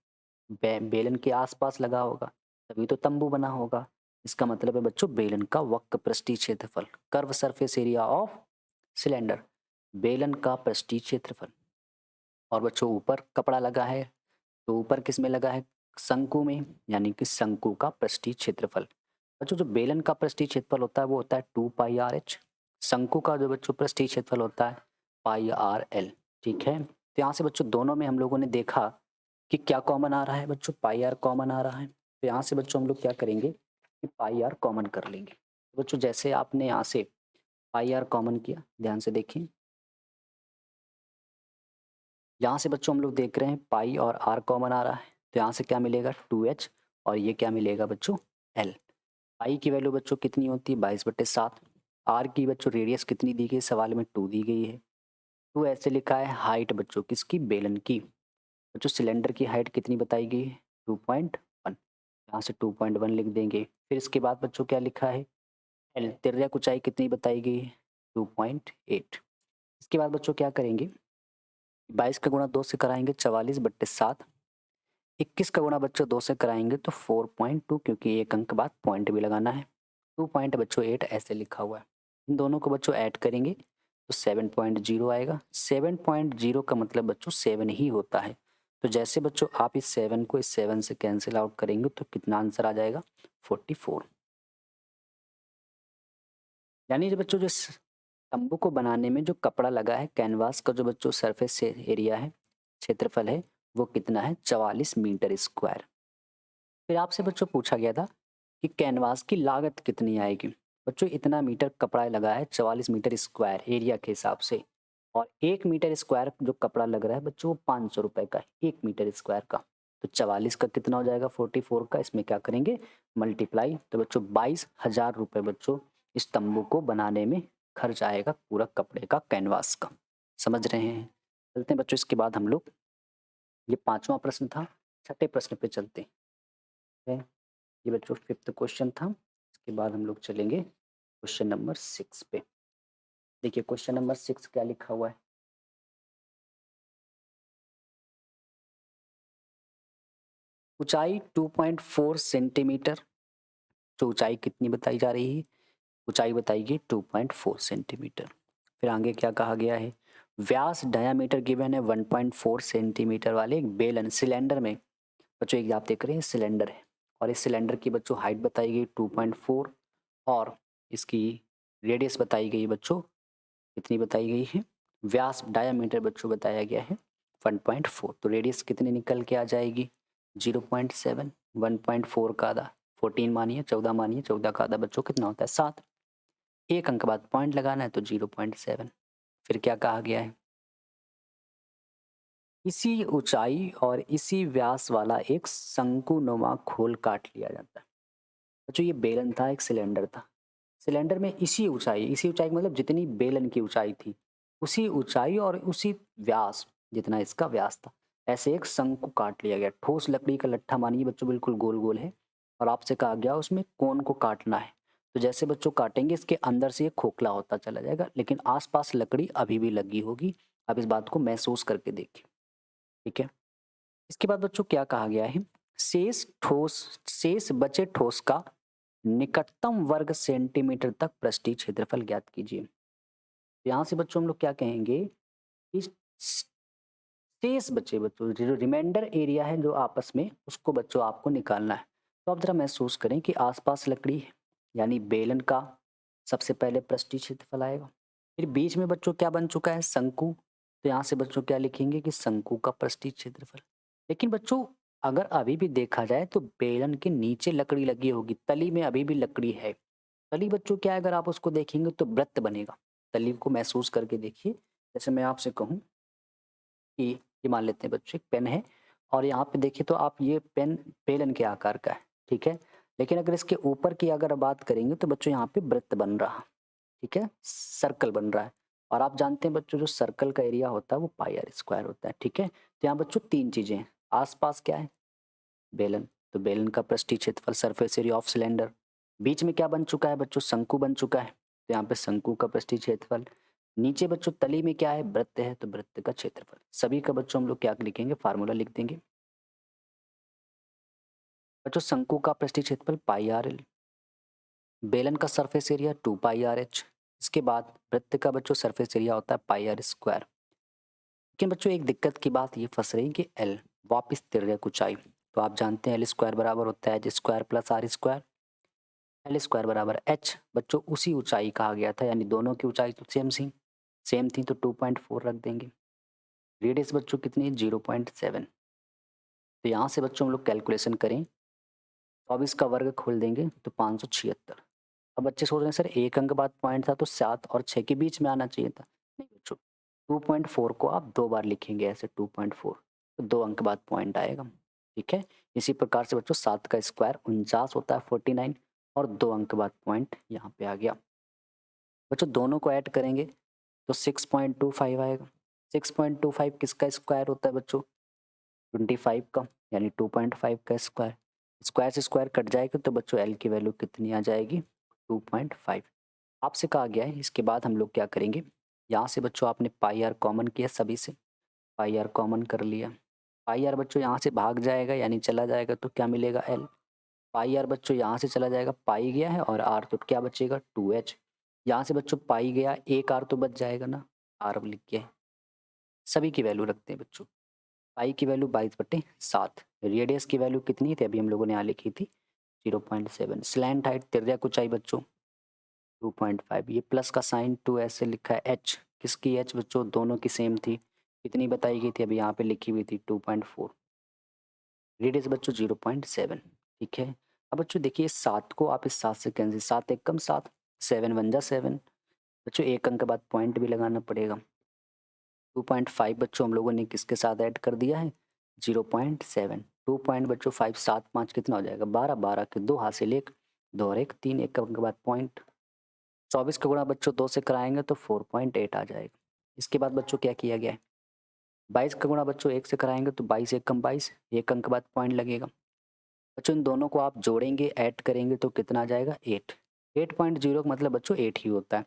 बेलन के आस-पास लगा होगा, तभी तो तंबू बना होगा। इसका मतलब है बच्चों बेलन का वक्र पृष्ठीय क्षेत्रफल, curve surface area of cylinder, बेलन का पृष्ठीय क्षेत्रफल। और बच्चों ऊपर कपड़ा लगा है, तो ऊपर किस में लगा है? शंकु में, यानी कि शंकु का पृष्ठीय क्षेत्रफल। बच्चों जो बेलन का पृष्ठीय क्षेत्रफल होता है वो होता है 2 पाई आर एच। शंकु का जो बच्चों पृष्ठीय क्षेत्रफल होता है पाई आर एल। ठीक है, तो यहाँ से बच्चों दोनों में हम लोगों ने देखा कि क्या कॉमन आ रहा है बच्चों, पाई आर कॉमन आ रहा है। तो यहाँ से बच्चों हम लोग क्या करेंगे कि पाई आर कॉमन कर लेंगे। तो बच्चों जैसे आपने यहाँ से पाई आर कॉमन किया, ध्यान से देखिए, यहाँ से बच्चों हम लोग देख रहे हैं पाई और आर कॉमन आ रहा है, तो यहाँ से क्या मिलेगा 2h, और ये क्या मिलेगा बच्चों l। पाई की वैल्यू बच्चों कितनी होती है 22/7। आर की बच्चों रेडियस कितनी दी गई सवाल में 2 दी गई है। 2 ऐसे लिखा है हाइट बच्चों किसकी, बेलन की। बच्चों सिलेंडर की हाइट कितनी बताई गई है 2.1, यहाँ से 2.1 लिख देंगे। फिर इसके बाद बच्चों क्या लिखा है एल, तिर्यक ऊंचाई कितनी बताई गई है 2.8। इसके बाद बच्चों क्या करेंगे, 22 का गुणा 2 से कराएंगे 44/7। 21 का गुणा बच्चों 2 से कराएंगे तो 4.2, क्योंकि एक अंक बाद पॉइंट भी लगाना है। 2 पॉइंट बच्चों 8 ऐसे लिखा हुआ है। इन दोनों को बच्चों ऐड करेंगे तो 7.0 आएगा। 7.0 का मतलब बच्चों 7 ही होता है। तो जैसे बच्चों आप इस 7 को इस 7 से कैंसिल आउट करेंगे तो कितना आंसर आ जाएगा 44। यानी जो बच्चों तंबू को बनाने में जो कपड़ा लगा है, कैनवास का जो बच्चों सरफेस एरिया है, क्षेत्रफल है, वो कितना है 44 मीटर स्क्वायर। फिर आपसे बच्चों पूछा गया था कि कैनवास की लागत कितनी आएगी। बच्चों इतना मीटर कपड़ा लगा है 44 मीटर स्क्वायर एरिया के हिसाब से, और 1 मीटर स्क्वायर जो कपड़ा लग रहा है बच्चों वो 500 रुपए का है 1 मीटर स्क्वायर का। तो 44 का कितना हो जाएगा 44 का, इसमें क्या करेंगे मल्टीप्लाई, तो बच्चों 22,000 रुपये बच्चों इस तंबू को बनाने में खर्च आएगा, पूरा कपड़े का कैनवास का। समझ रहे हैं? चलते हैं बच्चों, इसके बाद हम लोग, ये 5वां प्रश्न था, छठे प्रश्न पे चलते हैं। ये बच्चों 5th क्वेश्चन था। इसके बाद हम लोग चलेंगे क्वेश्चन नंबर 6 पे। देखिए क्वेश्चन नंबर 6 क्या लिखा हुआ है। ऊंचाई 2.4 सेंटीमीटर, जो ऊंचाई कितनी बताई जा रही है, ऊंचाई बताई गई 2.4 सेंटीमीटर। फिर आगे क्या कहा गया है, व्यास डायामीटर गिवन है 1.4 सेंटीमीटर वाले एक बेलन सिलेंडर में। बच्चों एक आप देख रहे हैं सिलेंडर है, और इस सिलेंडर की बच्चों हाइट बताई गई 2.4, और इसकी रेडियस बताई गई बच्चों कितनी बताई गई है, व्यास डायामीटर बच्चों बताया गया है 1.4, तो रेडियस कितनी निकल के आ जाएगी 0.7। 1.4 का आधा 14 मानिए, 14 मानिए, 14 का आधा बच्चों कितना होता है 7। एक अंक बाद पॉइंट लगाना है तो 0.7। फिर क्या कहा गया है, इसी ऊंचाई और इसी व्यास वाला एक शंकुनुमा खोल काट लिया जाता है। बच्चों ये बेलन था, एक सिलेंडर था, सिलेंडर में इसी ऊंचाई का मतलब जितनी बेलन की ऊंचाई थी उसी ऊंचाई और उसी व्यास जितना इसका व्यास था, ऐसे एक शंकु काट लिया गया। ठोस लकड़ी का लट्ठा मानिए बच्चों बिल्कुल गोल गोल है, और आपसे कहा गया उसमें कोन को काटना है। तो जैसे बच्चों काटेंगे इसके अंदर से ये खोखला होता चला जाएगा, लेकिन आसपास लकड़ी अभी भी लगी होगी। आप इस बात को महसूस करके देखिए, ठीक है। इसके बाद बच्चों क्या कहा गया है, शेष बचे ठोस का निकटतम वर्ग सेंटीमीटर तक पृष्ठीय क्षेत्रफल ज्ञात कीजिए। यहाँ से बच्चों हम लोग क्या कहेंगे, इस शेष बचे बच्चों जो रिमाइंडर एरिया है जो आपस में, उसको बच्चों आपको निकालना है। तो आप जरा महसूस करें कि आसपास लकड़ी है, यानी बेलन का सबसे पहले पृष्ठीय क्षेत्रफल आएगा। फिर बीच में बच्चों क्या बन चुका है शंकु, तो यहाँ से बच्चों क्या लिखेंगे कि शंकु का पृष्ठीय क्षेत्रफल। लेकिन बच्चों अगर अभी भी देखा जाए तो बेलन के नीचे लकड़ी लगी होगी, तली में अभी भी लकड़ी है। तली बच्चों क्या है, अगर आप उसको देखेंगे तो वृत्त बनेगा। तली को महसूस करके देखिए, जैसे मैं आपसे कहूँ कि ये मान लेते हैं बच्चों एक पेन है, और यहाँ पे देखिए तो आप ये पेन बेलन के आकार का है, ठीक है। लेकिन अगर इसके ऊपर की अगर बात करेंगे तो बच्चों यहाँ पे वृत्त बन रहा, ठीक है, सर्कल बन रहा है। और आप जानते हैं बच्चों जो सर्कल का एरिया होता है वो पाई आर स्क्वायर होता है, ठीक है। तो यहाँ बच्चों 3 चीजें हैं, आसपास क्या है बेलन, तो बेलन का पृष्ठीय क्षेत्रफल सरफेस एरिया ऑफ सिलेंडर। बीच में क्या बन चुका है बच्चों शंकु बन चुका है, तो यहाँ पे शंकु का पृष्ठीय क्षेत्रफल। नीचे बच्चों तली में क्या है, वृत्त है, तो वृत्त का क्षेत्रफल। सभी का बच्चों हम लोग क्या लिखेंगे, फार्मूला लिख देंगे। बच्चों शंकु का पृष्ठीय क्षेत्रफल पाई आर एल, बेलन का सरफेस एरिया 2 पाई आर एच। इसके बाद वृत्त का बच्चों सरफेस एरिया होता है पाई आर स्क्वायर। लेकिन बच्चों एक दिक्कत की बात ये फंस रही है कि एल वापिस तिर्यक ऊंचाई, तो आप जानते हैं एल स्क्वायर बराबर होता है H square plus R square. L square बराबर एच बच्चों उसी ऊंचाई कहा गया था, यानी दोनों की ऊंचाई तो सेम थी, तो 2.4 रख देंगे। रेडियस बच्चों कितनी है, 0.7। तो यहाँ से बच्चों हम लोग कैलकुलेशन करें तो अब इसका वर्ग खोल देंगे तो 576। अब बच्चे सोच रहे हैं सर एक अंक बाद पॉइंट था तो 7 और 6 के बीच में आना चाहिए था। नहीं बच्चों, 2.4 को आप 2 बार लिखेंगे ऐसे 2.4, तो 2 अंक बाद पॉइंट आएगा। ठीक है, इसी प्रकार से बच्चों 7 का स्क्वायर 49 होता है 49, और 2 अंक बाद पॉइंट यहाँ पे आ गया। बच्चों दोनों को ऐड करेंगे तो 6.25 आएगा। 6.25 किसका स्क्वायर होता है बच्चों, 25 का, यानी 2.5 का स्क्वायर। स्क्वायर से स्क्वायर कट जाएगा तो बच्चों एल की वैल्यू कितनी आ जाएगी, 2.5। आपसे कहा गया है इसके बाद हम लोग क्या करेंगे, यहाँ से बच्चों आपने पाई आर कॉमन किया, सभी से पाई आर कॉमन कर लिया। पाई आर बच्चों यहाँ से भाग जाएगा यानी चला जाएगा तो क्या मिलेगा एल। पाई आर बच्चों यहाँ से चला जाएगा, पाई गया है, और आर तो क्या बचेगा 2h। यहाँ से बच्चों पाई गया, एक आर तो बच जाएगा ना, आर लिख के सभी की वैल्यू रखते हैं बच्चों। पाई की वैल्यू 22/7। रेडियस की वैल्यू कितनी थी, अभी हम लोगों ने यहाँ लिखी थी 0.7। स्लैंट हाइट तिर्यक ऊंचाई बच्चों 2.5। ये प्लस का साइन 2 ऐसे लिखा है। एच किसकी, एच बच्चों दोनों की सेम थी, कितनी बताई गई थी, अभी यहाँ पे लिखी हुई थी 2.4। रेडियस बच्चों 0.7। ठीक है, अब बच्चों देखिए 7 को आप इस 7 से कैंसिल, 7 एक कम 7, 7 1 जा 7। बच्चों एक अंक के बाद पॉइंट भी लगाना पड़ेगा। 2.5 बच्चों हम लोगों ने किसके साथ ऐड कर दिया है, 0.7। 2 पॉइंट बच्चों 5 7 5 कितना हो जाएगा 12, 12 के 2 हासिल 1, 2 और 1 3, एक के बाद पॉइंट। 24 का गुणा बच्चों 2 से कराएंगे तो 4.8 आ जाएगा। इसके बाद बच्चों क्या किया गया है, 22 का गुणा बच्चों 1 से कराएंगे तो 22 एक कम 22, एक अंक बाद पॉइंट लगेगा। बच्चों इन दोनों को आप जोड़ेंगे ऐड करेंगे तो कितना आ जाएगा 8। 8.0 का मतलब बच्चों 8 ही होता है।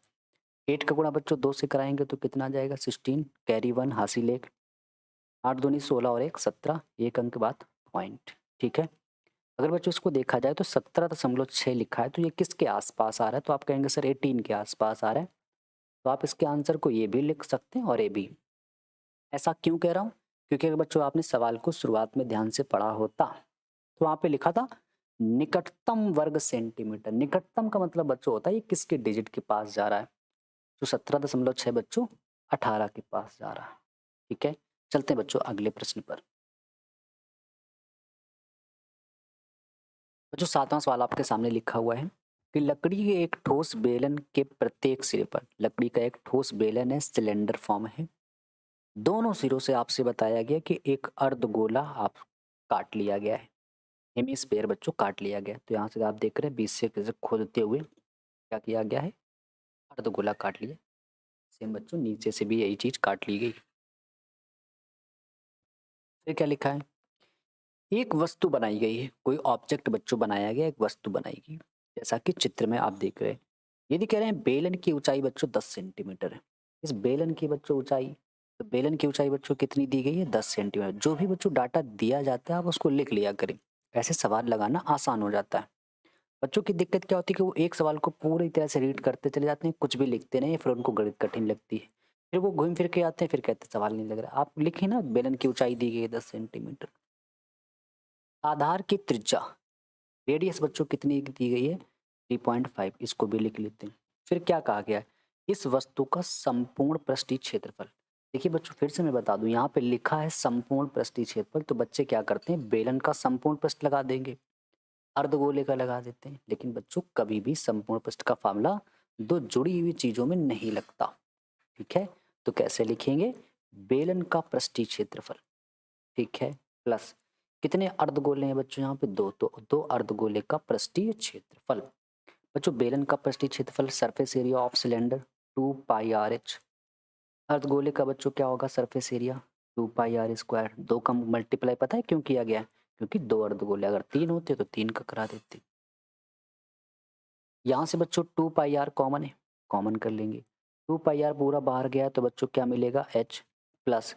8 का गुणा बच्चों 2 से कराएंगे तो कितना आ जाएगा 16, कैरी 1 हासिल 1, 8 दूनी 16 और 1 17, एक अंक बाद पॉइंट। ठीक है, अगर बच्चों इसको देखा जाए तो 17.6 लिखा है, तो ये किसके आसपास आ रहा है, तो आप कहेंगे सर 18 के आसपास आ रहा है। तो आप इसके आंसर को ये भी लिख सकते हैं और ये भी। ऐसा क्यों कह रहा हूँ, क्योंकि अगर बच्चों आपने सवाल को शुरुआत में ध्यान से पढ़ा होता तो वहाँ पे लिखा था निकटतम वर्ग सेंटीमीटर। निकटतम का मतलब बच्चों होता है ये किसके डिजिट के पास जा रहा है, तो 17.6 बच्चों 18 के पास जा रहा है। ठीक है, चलते हैं बच्चों अगले प्रश्न पर। बच्चों 7वां सवाल आपके सामने लिखा हुआ है कि लकड़ी के एक ठोस बेलन के प्रत्येक सिरे पर, लकड़ी का एक ठोस बेलन है, सिलेंडर फॉर्म है, दोनों सिरों से आपसे बताया गया कि एक अर्धगोला आप काट लिया गया है, हेमिस्फेयर बच्चों काट लिया गया है। तो यहाँ से आप देख रहे हैं बीच से कैसे खोदते हुए क्या किया गया है, अर्धगोला काट लिया। सेम बच्चों नीचे से भी यही चीज काट ली गई। फिर क्या लिखा है, एक वस्तु बनाई गई है, कोई ऑब्जेक्ट बच्चों बनाया गया, एक वस्तु बनाई गई, जैसा कि चित्र में आप देख रहे हैं। यदि कह रहे हैं बेलन की ऊंचाई बच्चों 10 सेंटीमीटर है, इस बेलन की बच्चों ऊंचाई, तो बेलन की ऊंचाई बच्चों कितनी दी गई है 10 सेंटीमीटर। जो भी बच्चों डाटा दिया जाता है आप उसको लिख लिया करें, ऐसे सवाल लगाना आसान हो जाता है। बच्चों की दिक्कत क्या होती है कि वो एक सवाल को पूरी तरह से रीड करते चले जाते हैं, कुछ भी लिखते नहीं, फिर उनको गणित कठिन लगती है, फिर वो घूम फिर के आते हैं, फिर कहते हैं सवाल नहीं लग रहा। आप लिखे ना बेलन की ऊंचाई दी गई है 10 सेंटीमीटर। आधार की त्रिज्या, रेडियस बच्चों कितनी दी गई है 3.5, इसको भी लिख लेते हैं। फिर क्या कहा गया है, इस वस्तु का संपूर्ण पृष्ठीय क्षेत्रफल। देखिए बच्चों फिर से मैं बता दूं, यहाँ पे लिखा है संपूर्ण पृष्ठीय क्षेत्रफल, तो बच्चे क्या करते हैं बेलन का संपूर्ण पृष्ठ लगा देंगे, अर्धगोले का लगा देते हैं। लेकिन बच्चों कभी भी संपूर्ण पृष्ठ का फार्मूला दो जुड़ी हुई चीजों में नहीं लगता। ठीक है, तो कैसे लिखेंगे, बेलन का पृष्ठीय क्षेत्रफल, ठीक है, प्लस कितने अर्धगोले हैं बच्चों यहाँ पे दो, तो दो अर्धगोले का पृष्ठीय क्षेत्रफल। बच्चों बेलन का पृष्ठीय क्षेत्रफल surface area of cylinder 2πr/h। अर्धगोले का बच्चों क्या होगा सरफेस एरिया 2πr²। दो का मल्टीप्लाई पता है क्यों किया गया है, क्योंकि दो अर्धगोले अगर 3 होते तो 3 का करा देते। यहाँ से बच्चों 2πr कॉमन है, कॉमन कर लेंगे। 2 पाई आर पूरा बाहर गया तो बच्चों क्या मिलेगा, एच प्लस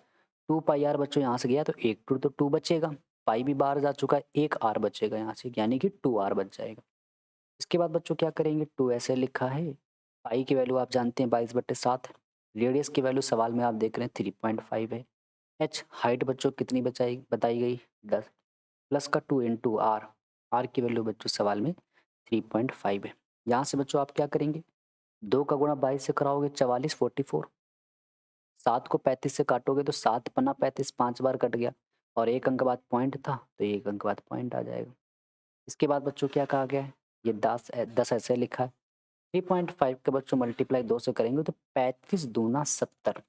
2 पाई आर बच्चों यहाँ से गया तो एक टू तो 2 बचेगा, पाई भी बाहर जा चुका है, एक आर बचेगा यहाँ से, यानी कि 2 आर बच जाएगा। इसके बाद बच्चों क्या करेंगे, 2 ऐसे लिखा है, पाई की वैल्यू आप जानते हैं 22/7, रेडियस की वैल्यू सवाल में आप देख रहे हैं 3.5 है। एच हाइट बच्चों कितनी बताई गई 10, प्लस का 2 इंटू आर, आर की वैल्यू बच्चों सवाल में 3.5 है। यहाँ से बच्चों आप क्या करेंगे, 2 का गुणा 22 से कराओगे 44 44, 7 को 35 से काटोगे तो 7 पन्ना 35, 5 बार कट गया और एक अंक बाद पॉइंट था तो एक अंक बाद पॉइंट आ जाएगा। इसके बाद बच्चों क्या कहा गया है, ये 10 ऐसे लिखा है, 3.5 के बच्चों मल्टीप्लाई 2 से करेंगे तो 35 दूना 70,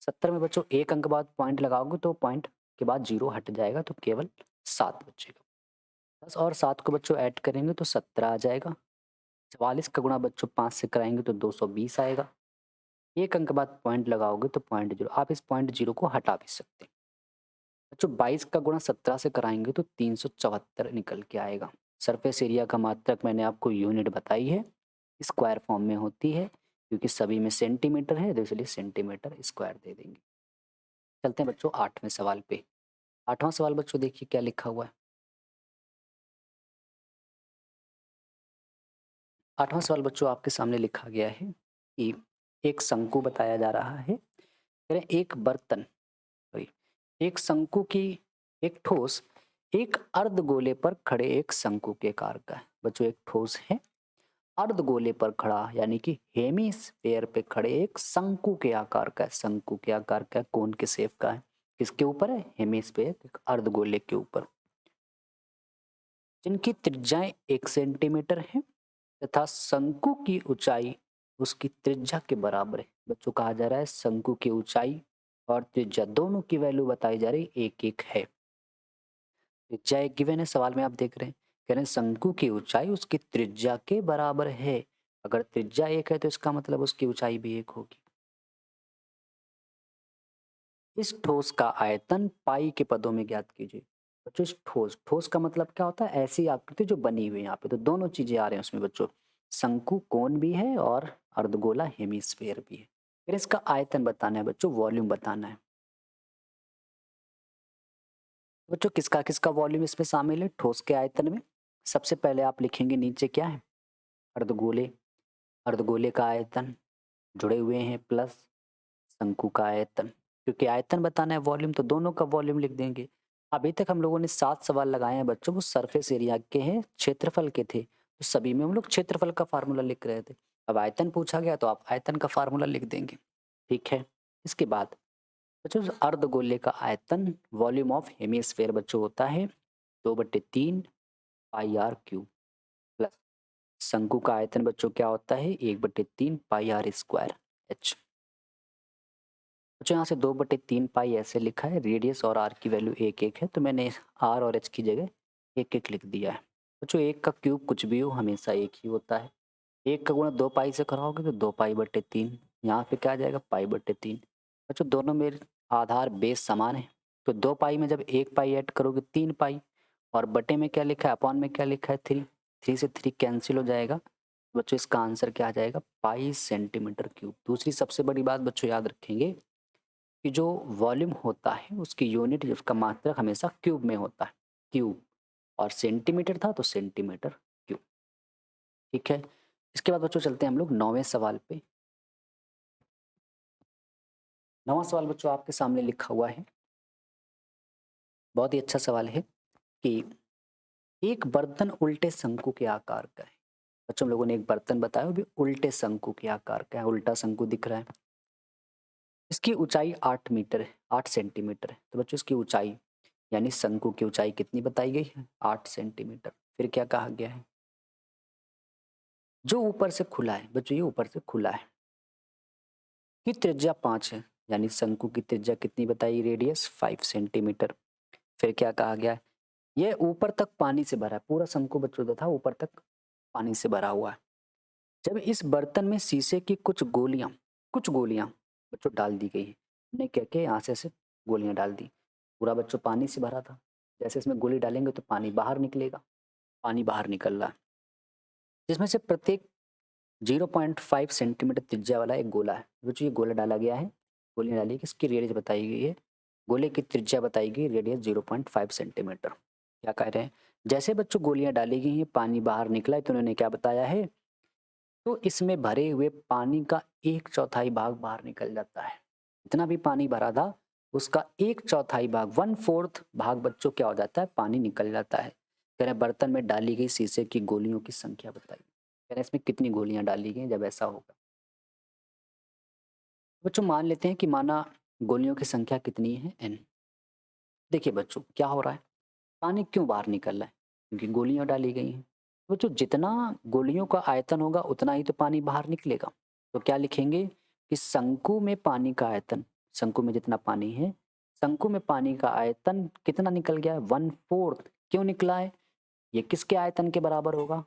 70 में बच्चों एक अंक बाद पॉइंट लगाओगे तो पॉइंट के बाद 0 हट जाएगा तो केवल 7 बचेगा। 10 और 7 को बच्चों ऐड करेंगे तो 17 आ जाएगा। 44 का गुणा बच्चों 5 से कराएंगे तो 220 आएगा। एक अंक बाद पॉइंट लगाओगे तो पॉइंट 0, आप इस पॉइंट 0 को हटा भी सकते हैं। बच्चों 22 का गुणा 17 से कराएंगे तो 374 निकल के आएगा। सरफेस एरिया का मात्रक मैंने आपको यूनिट बताई है, स्क्वायर फॉर्म में होती है, क्योंकि सभी में सेंटीमीटर है तो इसलिए सेंटीमीटर स्क्वायर दे देंगे। चलते हैं बच्चों 8वें सवाल पे। 8वां सवाल बच्चों देखिए क्या लिखा हुआ है। 8वां सवाल बच्चों आपके सामने लिखा गया है कि एक शंकु बताया जा रहा है। कह रहे हैं एक बर्तन, सॉरी, एक शंकु की, एक ठोस एक अर्धगोले पर खड़े एक शंकु के आकार का है। बच्चों एक ठोस है, अर्धगोले पर खड़ा यानी कि हेमीस्फेयर पे खड़े एक शंकु के आकार का है। शंकु के आकार का है, कोन के शेप का है, किसके ऊपर है, हेमीस्फेयर, एक अर्धगोले के ऊपर, जिनकी त्रिज्याएं 1 सेंटीमीटर है तथा शंकु की ऊंचाई उसकी त्रिज्या के बराबर है। बच्चों कहा जा रहा है शंकु की ऊंचाई और त्रिज्या दोनों की वैल्यू बताई जा रही एक एक है। त्रिज्या एक गिवन है, सवाल में आप देख रहे हैं, कह रहे हैं शंकु की ऊंचाई उसकी त्रिज्या के बराबर है। अगर त्रिज्या एक है तो इसका मतलब उसकी ऊंचाई भी एक होगी। इस ठोस का आयतन पाई के पदों में ज्ञात कीजिए। बच्चों इस ठोस, ठोस का मतलब क्या होता है, ऐसी आकृति जो बनी हुई है। यहाँ पे तो दोनों चीजें आ रहे हैं उसमें बच्चों, शंकु कोन भी है और अर्धगोला हेमीस्फेयर भी है। फिर इसका आयतन बताना है बच्चों, वॉल्यूम बताना है। बच्चों किसका किसका वॉल्यूम इसमें शामिल है ठोस के आयतन में, सबसे पहले आप लिखेंगे नीचे क्या है, अर्धगोले, अर्धगोले का आयतन जुड़े हुए हैं प्लस शंकु का आयतन, क्योंकि आयतन बताना है वॉल्यूम तो दोनों का वॉल्यूम लिख देंगे। अभी तक हम लोगों ने 7 सवाल लगाए हैं बच्चों, वो सरफेस एरिया के हैं, क्षेत्रफल के थे, तो सभी में हम लोग क्षेत्रफल का फार्मूला लिख रहे थे। अब आयतन पूछा गया तो आप आयतन का फार्मूला लिख देंगे, ठीक है। इसके बाद बच्चों अर्धगोले का आयतन वॉल्यूम ऑफ हेमिस्फेयर बच्चों होता है 2/3 पाई आर क्यूब प्लस शंकु का आयतन बच्चों क्या होता है 1/3 पाई आर स्क्वायर एच। बच्चों यहाँ से 2/3 पाई ऐसे लिखा है, रेडियस और आर की वैल्यू एक एक है तो मैंने आर और एच की जगह एक एक लिख दिया है। बच्चों एक का क्यूब कुछ भी हो हमेशा एक ही होता है, एक का गुणा 2 पाई से कराओगे तो 2 पाई/3, यहाँ पे क्या आ जाएगा पाई/3। बच्चों दोनों में आधार बेस समान है तो 2 पाई में जब 1 पाई ऐड करोगे 3 पाई, और बटे में क्या लिखा है अपॉन में क्या लिखा है 3, 3 से 3 कैंसिल हो जाएगा। बच्चों इसका आंसर क्या आ जाएगा पाई/सेंटीमीटर क्यूब। दूसरी सबसे बड़ी बात बच्चों याद रखेंगे कि जो वॉल्यूम होता है उसकी यूनिट, उसका मात्रक हमेशा क्यूब में होता है, क्यूब, और सेंटीमीटर था तो सेंटीमीटर क्यूब, ठीक है। इसके बाद बच्चों चलते हैं हम लोग 9वें सवाल पे। 9वां सवाल बच्चों आपके सामने लिखा हुआ है, बहुत ही अच्छा सवाल है कि एक बर्तन उल्टे शंकु के आकार का है। बच्चों हम लोगों ने एक बर्तन बताया वो भी उल्टे शंकु के आकार का है, उल्टा शंकु दिख रहा है। इसकी ऊंचाई 8 मीटर है, 8 सेंटीमीटर है, तो बच्चों इसकी ऊंचाई यानी शंकु की ऊंचाई कितनी बताई गई है 8 सेंटीमीटर। फिर क्या कहा गया है, जो ऊपर से खुला है, बच्चों ये ऊपर से खुला है, की त्रिज्या 5 है, यानी शंकु की त्रिज्या कितनी बताई, रेडियस 5 सेंटीमीटर। फिर क्या कहा गया है, ये ऊपर तक पानी से भरा है, पूरा शंकु बच्चों जो था ऊपर तक पानी से भरा हुआ है। जब इस बर्तन में शीशे की कुछ गोलियां बच्चों डाल दी गई है, हमने क्या क्या यहाँ से ऐसे गोलियां डाल दी, पूरा बच्चों पानी से भरा था, जैसे इसमें गोली डालेंगे तो पानी बाहर निकलेगा, पानी बाहर निकल रहा है, जिसमें से प्रत्येक 0.5 सेंटीमीटर त्रिज्या वाला एक गोला है। बच्चों ये गोला डाला गया है, गोली डाली है, इसकी रेडियस बताई गई है, गोले की त्रिज्या बताई गई, रेडियस 0.5 सेंटीमीटर। क्या कह रहे हैं, जैसे बच्चों गोलियां डाली गई हैं, पानी बाहर निकला है, तो उन्होंने क्या बताया है, तो इसमें भरे हुए पानी का 1/4 भाग बाहर निकल जाता है। जितना भी पानी भरा था उसका 1/4 भाग, 1/4 भाग बच्चों क्या हो जाता है, पानी निकल जाता है। कह रहे हैं बर्तन में डाली गई शीशे की गोलियों की संख्या बताइए। कह रहे हैं इसमें कितनी गोलियां डाली गई जब ऐसा होगा। बच्चों मान लेते हैं कि माना गोलियों की संख्या कितनी है, n। देखिए बच्चों क्या हो रहा है, पानी क्यों बाहर निकल रहा है, क्योंकि गोलियां डाली गई हैं। बच्चों जितना गोलियों का आयतन होगा उतना ही तो पानी बाहर निकलेगा। तो क्या लिखेंगे कि शंकु में पानी का आयतन, शंकु में जितना पानी है, शंकु में पानी का आयतन कितना निकल गया है, 1/4। क्यों निकला है, ये किसके आयतन के बराबर होगा,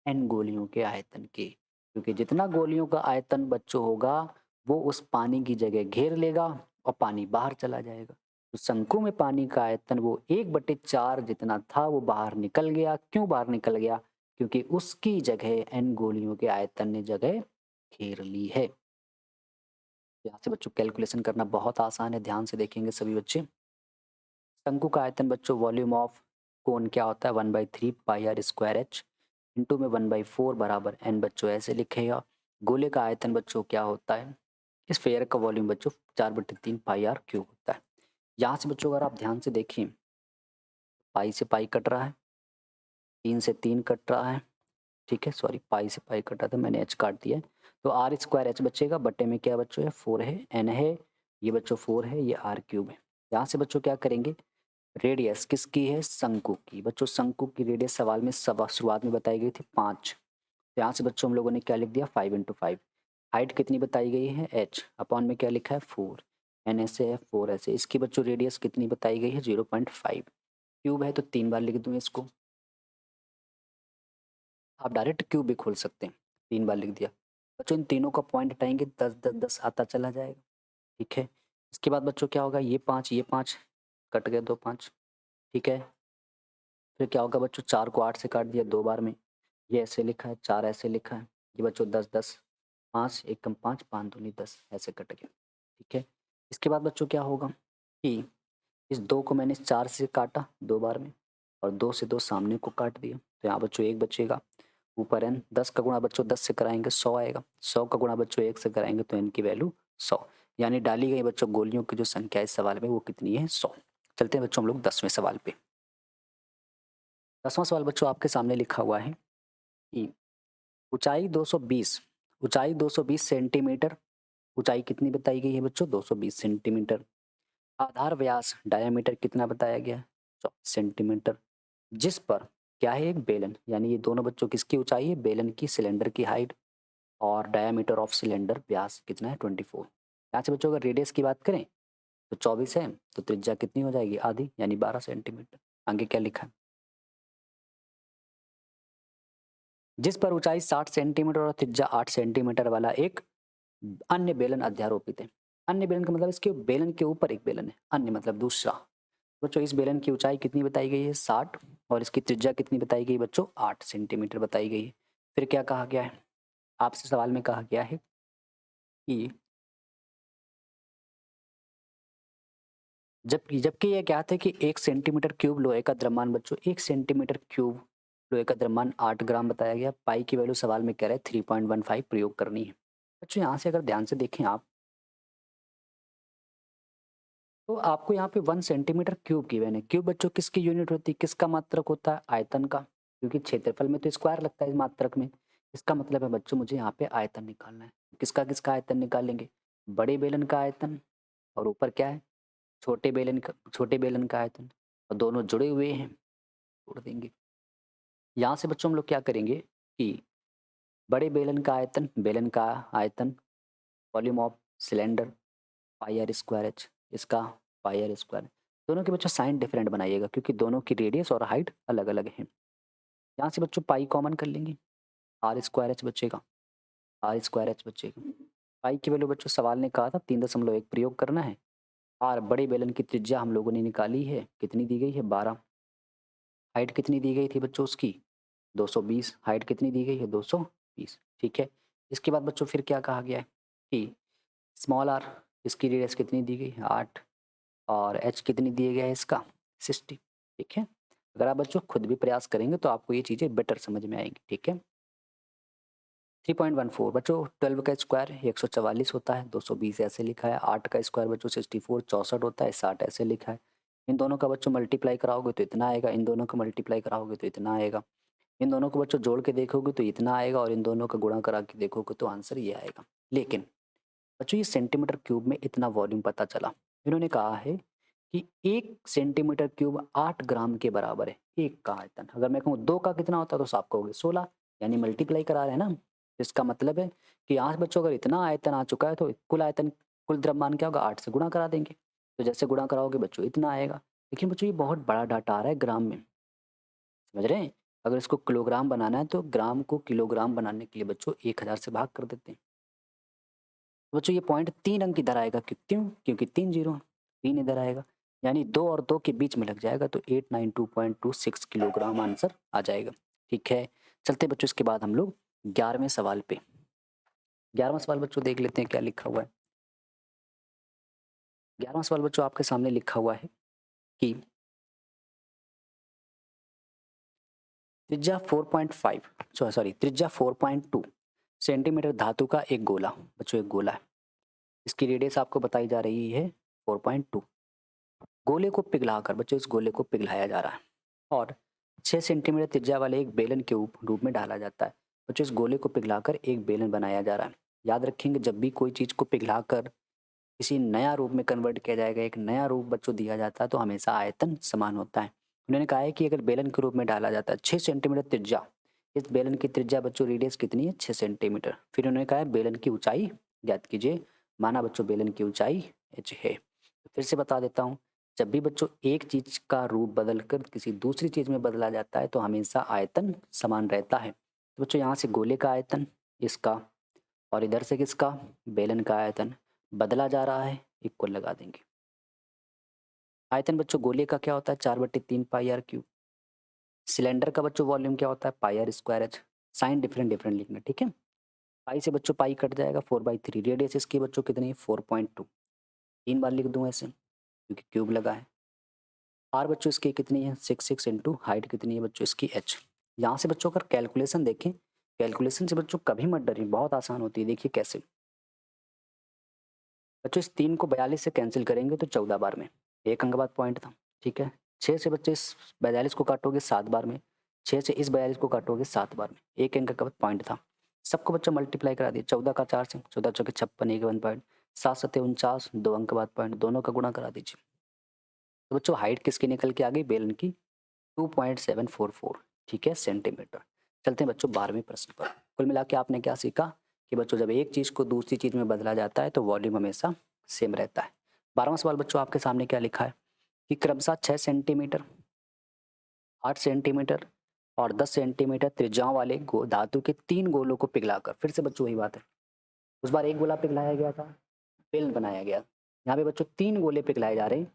n गोलियों के आयतन के। क्योंकि जितना गोलियों का आयतन बच्चों होगा वो उस पानी की जगह घेर लेगा और पानी बाहर चला जाएगा। तो शंकु में पानी का आयतन वो 1/4 जितना था वो बाहर निकल गया। क्यों बाहर निकल गया, क्योंकि उसकी जगह n गोलियों के आयतन ने जगह घेर ली है। यहाँ से बच्चों कैलकुलेशन करना बहुत आसान है, ध्यान से देखेंगे सभी बच्चे। शंकु का आयतन बच्चों वॉल्यूम ऑफ कोन क्या होता है, 1/3 पाई आर स्क्वायर एच, इंटू में 1/4 बराबर n बच्चों ऐसे लिखेगा। गोले का आयतन बच्चों क्या होता है, इस फेयर का वॉल्यूम बच्चों 4/3 पाई आर क्यूब होता है। यहाँ से बच्चों अगर आप ध्यान से देखें, पाई से पाई कट रहा है, 3 से 3 कट रहा है, ठीक है, सॉरी पाई से पाई कटा था, मैंने एच काट दिया है। तो आर स्क्वायर एच बचेगा, बट्टे में क्या बच्चों है 4 है, एन है, ये बच्चों 4 है, ये आर क्यूब है। यहाँ से बच्चों क्या करेंगे, रेडियस किसकी है, शंकु की। बच्चों शंकु की रेडियस सवाल में शुरुआत में बताई गई थी 5। तो यहाँ से बच्चों हम लोगों ने क्या लिख दिया, 5 × 5। हाइट कितनी बताई गई है, एच, अपॉन में क्या लिखा है 4, एन ऐसे है 4 ऐसे। इसकी बच्चों रेडियस कितनी बताई गई है 0.5। क्यूब है तो 3 बार लिख दूँ इसको, आप डायरेक्ट क्यूब भी खोल सकते हैं, 3 बार लिख दिया। बच्चों इन तीनों का पॉइंट हटाएंगे, 10 10 10 आता चला जाएगा, ठीक है। इसके बाद बच्चों क्या होगा, ये 5 कट गए, 2 5, ठीक है। फिर क्या होगा बच्चों, 4 को 8 से काट दिया 2 बार में, ये ऐसे लिखा है, 4 ऐसे लिखा है, ये बच्चों 10 10, 5 1 कम 5 5 दूनी 10 ऐसे कट गया, ठीक है। इसके बाद बच्चों क्या होगा कि इस 2 को मैंने 4 से काटा 2 बार में, और 2 से 2 सामने को काट दिया, तो यहाँ बच्चों 1 बचेगा। ऊपर n, 10 का गुणा बच्चों 10 से कराएंगे 100 आएगा, 100 का गुणा बच्चों 1 से कराएंगे तो n की वैल्यू 100। यानी डाली गई बच्चों गोलियों की जो संख्या इस सवाल में वो कितनी है, 100। चलते हैं बच्चों हम लोग 10वें सवाल पे। 10वां सवाल बच्चों आपके सामने लिखा हुआ है कि ऊंचाई 220, ऊंचाई 220 सेंटीमीटर, ऊंचाई कितनी बताई गई है बच्चों 220 सेंटीमीटर। आधार व्यास डायमीटर कितना बताया गया है 24 सेंटीमीटर। जिस पर क्या है, एक बेलन, यानी ये दोनों बच्चों किसकी ऊंचाई है, बेलन की, सिलेंडर की हाइट, और डायमीटर ऑफ सिलेंडर व्यास कितना है 24। यहाँ से बच्चों अगर रेडियस की बात करें तो 24 है, तो त्रिज्या कितनी हो जाएगी, आधी, यानी 12 सेंटीमीटर। आगे क्या लिखा है, जिस पर ऊंचाई 60 सेंटीमीटर और त्रिज्या 8 सेंटीमीटर वाला एक अन्य बेलन अध्यारोपित है। अन्य बेलन का मतलब इसके बेलन के ऊपर एक बेलन है, अन्य मतलब दूसरा। बच्चों इस बेलन की ऊंचाई कितनी बताई गई है 60, और इसकी त्रिज्या कितनी बताई गई बच्चों 8 सेंटीमीटर बताई गई है। फिर क्या कहा गया है, आपसे सवाल में कहा गया है कि जबकि जबकि ये क्या था कि 1 सेंटीमीटर क्यूब लोहे का द्रव्यमान बच्चों, 1 सेंटीमीटर क्यूब लोहे का द्रव्यमान 8 ग्राम बताया गया। पाई की वैल्यू सवाल में कह रहे हैं 3.15 प्रयोग करनी है। बच्चों यहाँ से अगर ध्यान से देखें आप, तो आपको यहाँ पे 1 सेंटीमीटर क्यूब की वैल्यू, क्यूब बच्चों किसकी यूनिट होती है, किसका मात्रक होता है, आयतन का, क्योंकि क्षेत्रफल में तो स्क्वायर लगता है इस मात्रक में। इसका मतलब है बच्चों मुझे यहाँ पे आयतन निकालना है। किसका किसका आयतन निकालेंगे, बड़े बेलन का आयतन, और ऊपर क्या है, छोटे बेलन का आयतन, और दोनों जुड़े हुए हैं, जोड़ देंगे। यहाँ से बच्चों हम लोग क्या करेंगे कि बड़े बेलन का आयतन volume of cylinder pi are square H, इसका पाई आर स्क्वायर। दोनों के बच्चों साइन डिफरेंट बनाइएगा क्योंकि दोनों की रेडियस और हाइट अलग अलग है। यहाँ से बच्चों पाई कॉमन कर लेंगे, आर स्क्वायर एच बचेगा, आर स्क्वायर एच बचेगा। पाई की वैल्यू बच्चों सवाल ने कहा था 3.1 प्रयोग करना है। और बड़े बेलन की त्रिज्या हम लोगों ने निकाली है, कितनी दी गई है 12। हाइट कितनी दी गई थी बच्चों उसकी 220, हाइट कितनी दी गई है 220, ठीक है। इसके बाद बच्चों फिर क्या कहा गया है कि स्मॉल आर, इसकी रेडियस कितनी दी गई है 8, और एच कितनी दिया गया है इसका 60। ठीक है, अगर आप बच्चों खुद भी प्रयास करेंगे तो आपको ये चीज़ें बेटर समझ में आएंगी। ठीक है, 3.14 बच्चों 12 का स्क्वायर 144 होता है, 220 ऐसे लिखा है। 8 का स्क्वायर बच्चों 64 64 होता है, 60 ऐसे लिखा है। इन दोनों का बच्चों मल्टीप्लाई कराओगे तो इतना आएगा, इन दोनों का मल्टीप्लाई कराओगे तो इतना आएगा, इन दोनों को बच्चों जोड़ के देखोगे तो इतना आएगा, और इन दोनों का गुणा करा के देखोगे तो आंसर ये आएगा। लेकिन बच्चों ये सेंटीमीटर क्यूब में इतना वॉल्यूम पता चला, इन्होंने कहा है कि 1 सेंटीमीटर क्यूब 8 ग्राम के बराबर है। 1 का आयतन, अगर मैं कहूँ 2 का कितना होता है तो साफ कहोगे 16, यानी मल्टीप्लाई करा रहे हैं ना। इसका मतलब है कि आज बच्चों अगर इतना आयतन आ चुका है तो कुल आयतन, कुल द्रव्यमान क्या होगा, 8 से गुणा करा देंगे। तो जैसे गुणा कराओगे बच्चों इतना आएगा। लेकिन बच्चों ये बहुत बड़ा डाटा आ रहा है ग्राम में, समझ रहे हैं। अगर इसको किलोग्राम बनाना है तो ग्राम को किलोग्राम बनाने के लिए बच्चों 1000 से भाग कर देते हैं। तो बच्चों ये पॉइंट 3 अंक इधर आएगा, क्यों, क्योंकि 3 जीरो 3 इधर आएगा, यानी 2 और 2 के बीच में लग जाएगा, तो 892.26 किलोग्राम आंसर आ जाएगा। ठीक है, चलते बच्चों इसके बाद हम लोग 11वें सवाल पे। 11वां सवाल बच्चों देख लेते हैं क्या लिखा हुआ है। 11वां सवाल बच्चों आपके सामने लिखा हुआ है कि त्रिज्या 4.5 सॉरी त्रिज्या 4.2 सेंटीमीटर धातु का एक गोला, बच्चों एक गोला है, इसकी रेडियस आपको बताई जा रही है 4.2। गोले को पिघलाकर बच्चों इस गोले को पिघलाया जा रहा है और 6 सेंटीमीटर त्रिज्या वाले एक बेलन के रूप में डाला जाता है। बच्चों इस गोले को पिघलाकर एक बेलन बनाया जा रहा है। याद रखेंगे जब भी कोई चीज़ को पिघलाकर किसी नया रूप में कन्वर्ट किया जाएगा, एक नया रूप बच्चों दिया जाता है, तो हमेशा आयतन समान होता है। उन्होंने कहा है कि अगर बेलन के रूप में डाला जाता है 6 सेंटीमीटर त्रिज्या, इस बेलन की त्रिज्या बच्चों रेडियस कितनी है 6 सेंटीमीटर। फिर उन्होंने कहा है बेलन की ऊंचाई ज्ञात कीजिए, माना बच्चों बेलन की ऊंचाई h है। फिर से बता देता हूँ, जब भी बच्चों एक चीज का रूप बदलकर किसी दूसरी चीज में बदला जाता है तो हमेशा आयतन समान रहता है। तो बच्चों यहाँ से गोले का आयतन इसका, और इधर से किसका, बेलन का आयतन बदला जा रहा है, इक्वल लगा देंगे। आयतन बच्चों गोले का क्या होता है 4/3 पाई आर क्यूब। सिलेंडर का बच्चों वॉल्यूम क्या होता है pi are square h. Sign different different लिखना, ठीक है। पाई से बच्चों पाई कट जाएगा, 4/3। रेडियस इसकी बच्चों कितनी है 4.2, 3 बार लिख दूं ऐसे क्योंकि क्यूब लगा है। आर बच्चों इसकी कितनी है 6 इंटू हाइट कितनी है बच्चों इसकी एच। यहाँ से बच्चों अगर कैलकुलेशन देखें, कैलकुलेशन से बच्चों कभी मत डरिए, बहुत आसान होती है। देखिए कैसे बच्चों, इस 3 को 42 से कैंसिल करेंगे तो 14 बार में, एक अंक बाद पॉइंट था, ठीक है। 6 से बच्चे इस 42 को काटोगे 7 बार में, 6 से इस 42 को काटोगे 7 बार में, एक अंक का बाद पॉइंट था। सबको बच्चों मल्टीप्लाई करा दिए, 14 का 4 से, 14 चौके 56, एक 1 पॉइंट, 7 सत्ते 49, 2 अंक बाद पॉइंट, दोनों का गुणा करा दीजिए। तो बच्चों हाइट किसकी निकल के आ गई बेलन की 2.744, ठीक है, सेंटीमीटर। चलते हैं बच्चों 12वें प्रश्न पर। कुल मिला के आपने क्या सीखा कि बच्चों जब एक चीज़ को दूसरी चीज़ में बदला जाता है तो वॉल्यूम हमेशा सेम रहता है। 12वां सवाल बच्चों आपके सामने क्या लिखा है कि क्रमशः 6 सेंटीमीटर, 8 सेंटीमीटर और 10 सेंटीमीटर त्रिज्याओं वाले धातु के 3 गोलों को पिघलाकर, फिर से बच्चों वही बात है, उस बार एक गोला पिघलाया गया था, बेलन बनाया गया, यहाँ पे बच्चों 3 गोले पिघलाए जा रहे हैं।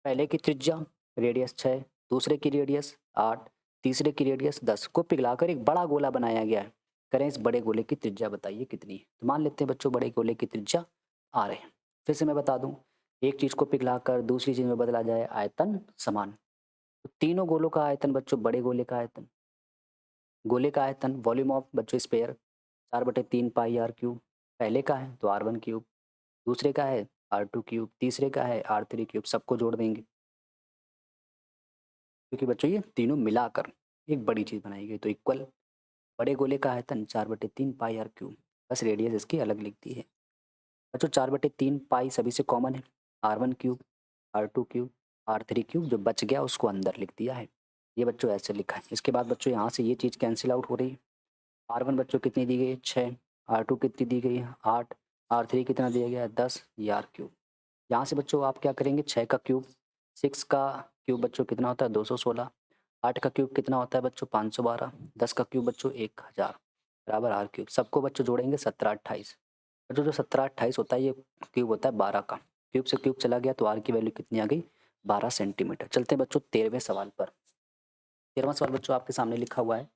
पहले की त्रिज्या रेडियस 6, दूसरे की रेडियस 8, तीसरे की रेडियस 10 को पिघलाकर एक बड़ा गोला बनाया गया है। करें इस बड़े गोले की त्रिज्या बताइए कितनी है। तो मान लेते हैं बच्चों बड़े गोले की त्रिज्या आ रहे हैं। फिर से मैं बता दूं, एक चीज को पिघलाकर दूसरी चीज में बदला जाए आयतन समान, तो तीनों गोलों का आयतन बच्चों बड़े गोले का आयतन, गोले का आयतन वॉल्यूम ऑफ बच्चों स्पेयर 4/3 पाई आर क्यूब, पहले का है तो R1 क्यूब, दूसरे का है R2 क्यूब, तीसरे का है R3 क्यूब, सबको जोड़ देंगे क्योंकि बच्चों ये तीनों मिलाकर एक बड़ी चीज़ बनाई गई, तो इक्वल बड़े गोले का आयतन 4/3 पाई आर क्यूब, बस रेडियस इसकी अलग लिखती है। बच्चों 4/3 पाई सभी से कॉमन है, R1 cube, R2 cube, R3 cube, जो बच गया उसको अंदर लिख दिया है। ये बच्चों ऐसे लिखा है। इसके बाद बच्चों यहाँ से ये चीज़ कैंसिल आउट हो रही है। R1 बच्चों कितनी दी गई है 6, R2 कितनी दी गई है 8, R3 कितना दिया गया है 10, ये R क्यूब। यहाँ से बच्चों आप क्या करेंगे 6 का क्यूब, 6 का क्यूब बच्चों कितना होता है 216, 8 का क्यूब कितना होता है बच्चों 512, 10 का क्यूब बच्चों 1000 बराबर R क्यूब। सबको बच्चों जोड़ेंगे 17 28। बच्चों जो 17 28 होता है ये क्यूब होता है 12 का, क्यूब से क्यूब चला गया तो R की वैल्यू कितनी आ गई 12 सेंटीमीटर। चलते हैं बच्चों 13वें सवाल पर। 13वां सवाल बच्चों आपके सामने लिखा हुआ है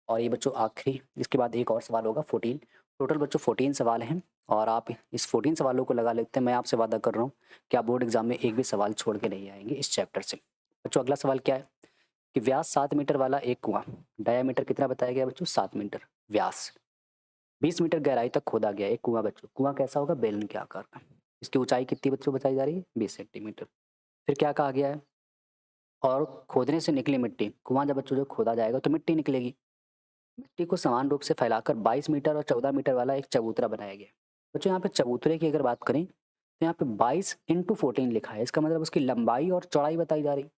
और ये बच्चों आखिरी, इसके बाद एक और सवाल होगा 14। टोटल बच्चों 14 सवाल हैं और आप इस 14 सवालों को लगा लेते हैं। मैं आपसे वादा कर रहा हूँ कि आप बोर्ड एग्जाम में एक भी सवाल छोड़ के नहीं आएंगे इस चैप्टर से। बच्चों अगला सवाल क्या है कि व्यास 7 मीटर वाला एक कुआं, डायामीटर कितना बताया गया बच्चों 7 मीटर, व्यास 20 मीटर गहराई तक खोदा गया एक कुआं। बच्चों कुआं कैसा होगा, बेलन के आकार का। इसकी ऊंचाई कितनी बच्चों बताई जा रही है 20 सेंटीमीटर। फिर क्या कहा गया है, और खोदने से निकली मिट्टी, कुआं जब बच्चों जो खोदा जाएगा तो मिट्टी निकलेगी, मिट्टी को समान रूप से फैलाकर 22 मीटर और 14 मीटर वाला एक चबूतरा बनाया गया। बच्चों यहाँ पे चबूतरे की अगर बात करें तो यहाँ पे 22 इंटू 14 लिखा है, इसका मतलब उसकी लंबाई और चौड़ाई बताई जा रही है।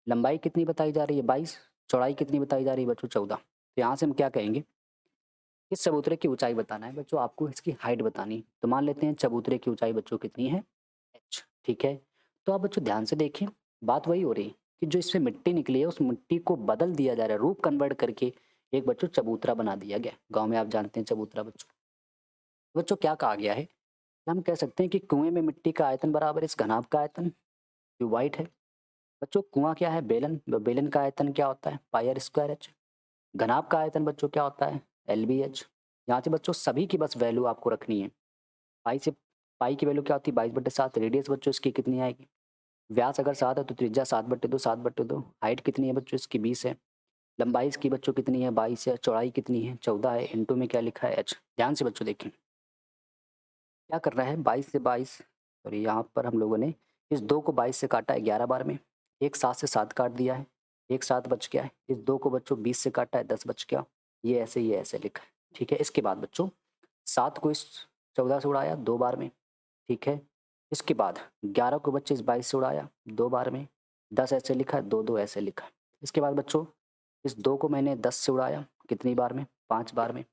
लंबाई कितनी बताई जा रही है 22, चौड़ाई कितनी बताई जा रही है बच्चों 14। तो यहाँ से हम क्या कहेंगे, इस चबूतरे की ऊंचाई बताना है बच्चों, आपको इसकी हाइट बतानी। तो मान लेते हैं चबूतरे की ऊंचाई बच्चों कितनी है h, ठीक है। तो आप बच्चों ध्यान से देखिए, बात वही हो रही है कि जो इसमें मिट्टी निकली है उस मिट्टी को बदल दिया जा रहा है, रूप कन्वर्ट करके एक बच्चों चबूतरा बना दिया गया। गांव में आप जानते हैं चबूतरा बच्चों। बच्चों क्या कहा गया है, हम कह सकते हैं कि कुएं में मिट्टी का आयतन बराबर इस घनाभ का आयतन, जो वाइट है। बच्चों कुआं क्या है, बेलन, बेलन का आयतन क्या होता है पाई आर स्क्वायर एच। घनाभ का आयतन बच्चों क्या होता है एल बी एच। यहाँ से बच्चों सभी की बस वैल्यू आपको रखनी है। पाई से, पाई की वैल्यू क्या होती है 22/7। रेडियस बच्चों इसकी कितनी आएगी, व्यास अगर 7 है तो त्रिज्या 7/2, 7/2। हाइट कितनी है बच्चों इसकी 20 है। लंबाई इसकी बच्चों कितनी है 22 है। चौड़ाई कितनी है 14 है। इंटू में क्या लिखा है एच। ध्यान से बच्चों देखें क्या कर रहा है, 22 से 22, और यहाँ पर हम लोगों ने इस 2 को 22 से काटा है 11 बार में, एक 7 से 7 काट दिया है, एक 7 बच गया है। इस 2 को बच्चों 20 से काटा है 10 बच गया। ये ऐसे लिखा है, ठीक है। इसके बाद बच्चों 7 को इस 14 से उड़ाया 2 बार में, ठीक है। इसके बाद 11 को बच्चे इस 22 से उड़ाया 2 बार में, 10 ऐसे लिखा है, 2 ऐसे लिखा है। इसके बाद बच्चों इस 2 को मैंने 10 से उड़ाया कितनी बार में, 5 बार में।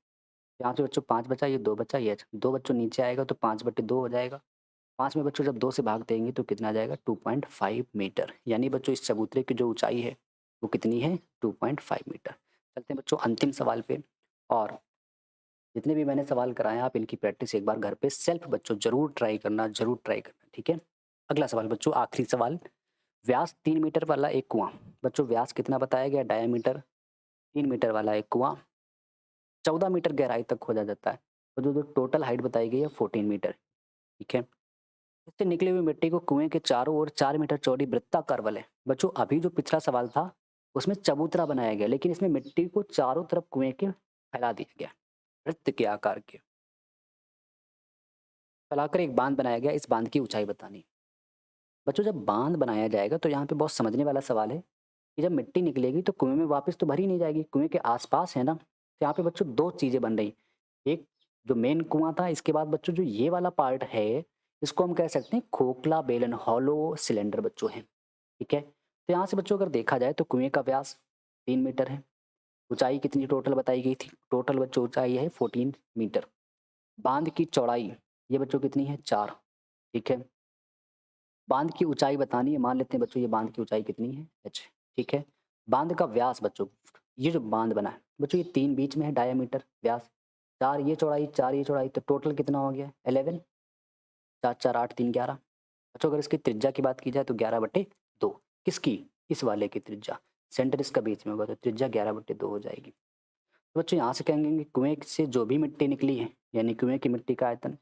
यहाँ से बच्चों 5 बचा, ये 2 बचा, ये 2 बच्चों नीचे आएगा तो 5/2 हो जाएगा। 5 में बच्चों जब 2 से भाग देंगे तो कितना आ जाएगा 2.5 मीटर। यानी बच्चों इस चबूतरे की जो ऊंचाई है वो कितनी है 2.5 मीटर। चलते हैं बच्चों अंतिम सवाल पे। और जितने भी मैंने सवाल कराए हैं आप इनकी प्रैक्टिस एक बार घर पे सेल्फ बच्चों जरूर ट्राई करना, जरूर ट्राई करना, ठीक है। अगला सवाल बच्चों, आखिरी सवाल, व्यास 3 मीटर वाला एक कुआं। बच्चों व्यास कितना बताया गया, डायामीटर 3 मीटर वाला एक कुआं 14 मीटर गहराई तक खोदा जाता है, और जो जो टोटल हाइट बताई गई है 14 मीटर, ठीक है। इससे निकली हुई मिट्टी को कुएं के चारों ओर 4 मीटर चौड़ी वृत्ताकार वलय। बच्चों अभी जो पिछला सवाल था उसमें चबूतरा बनाया गया, लेकिन इसमें मिट्टी को चारों तरफ कुएं के फैला दिया गया वृत्त के आकार के, फैलाकर एक बांध बनाया गया। इस बांध की ऊंचाई बतानी। बच्चों जब बांध बनाया जाएगा तो यहाँ पे बहुत समझने वाला सवाल है कि जब मिट्टी निकलेगी तो कुएं में वापस तो भरी नहीं जाएगी, कुएं के आसपास है ना। तो यहाँ पे बच्चों 2 चीजें बन रही, एक जो मेन कुआं था, इसके बाद बच्चों जो ये वाला पार्ट है इसको हम कह सकते हैं खोखला बेलन, हॉलो सिलेंडर बच्चों है, ठीक है। तो यहाँ से बच्चों अगर देखा जाए तो कुएं का व्यास 3 मीटर है, ऊंचाई कितनी टोटल बताई गई थी, टोटल बच्चों ऊंचाई है 14 मीटर। बांध की चौड़ाई ये बच्चों कितनी है 4, ठीक है। बांध की ऊंचाई बतानी है, मान लेते हैं बच्चों ये बांध की ऊंचाई कितनी है h, ठीक है। बांध का व्यास बच्चों, ये जो बांध बना है बच्चों ये 3 बीच में है डायामीटर व्यास, 4 ये चौड़ाई 4 ये चौड़ाई, तो टोटल कितना हो गया 11, 4 4 8 3 11। बच्चों अगर इसकी त्रिज्या की बात की जाए तो 11/2, किसकी, इस वाले की त्रिज्या, सेंटर इसका बीच में होगा तो त्रिज्या 11/2 हो जाएगी। तो बच्चों यहाँ से कहेंगे कि कुएं से जो भी मिट्टी निकली है यानी कुएं की मिट्टी का आयतन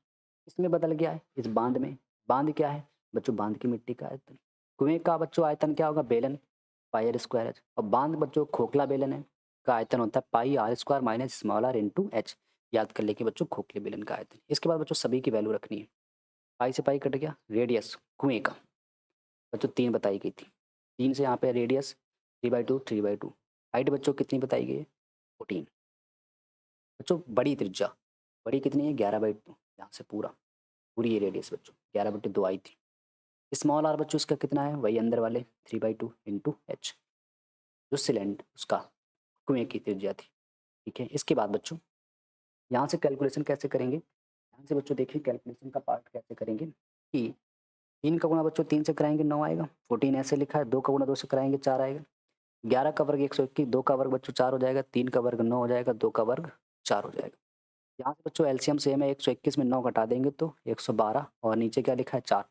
इसमें बदल गया है इस बांध में। बांध क्या है बच्चों, बांध की मिट्टी का आयतन। कुएं का बच्चों आयतन क्या होगा बेलन, पाई आर स्क्वायर एच। और बांध बच्चों खोखला बेलन है, का आयतन होता है pi are square minus small r into h. याद कर लेके बच्चों खोखले बेलन का आयतन। इसके बाद बच्चों सभी की वैल्यू रखनी है। पाई से पाई कट गया, रेडियस कुएं का बच्चों 3 बताई गई थी, 3 से यहाँ पे रेडियस 3/2 3/2। हाइट बच्चों कितनी बताई गई है 14। बच्चों बड़ी त्रिज्या, बड़ी कितनी है 11/2, यहाँ से पूरा पूरी ये रेडियस बच्चों 11/2 आई थी। स्मॉल आर बच्चों इसका कितना है वही अंदर वाले 3/2 इंटू एच, जो सिलेंडर उसका कुएं की त्रिज्या थी, ठीक है। इसके बाद बच्चों यहाँ से कैलकुलेशन कैसे करेंगे, यहाँ से बच्चों देखिए कैलकुलेशन का पार्ट कैसे करेंगे कि 3 का गुणा बच्चों 3 से कराएंगे 9 आएगा, 14 ऐसे लिखा है, 2 का गुणा 2 से कराएंगे 4 आएगा, 11 का वर्ग 121, 2 का वर्ग बच्चों 4 हो जाएगा, 3 का वर्ग 9 हो जाएगा, 2 का वर्ग 4 हो जाएगा। यहाँ से बच्चों एलसीएम सेम है, 121 में 9 घटा देंगे तो 112, और नीचे क्या लिखा है 4।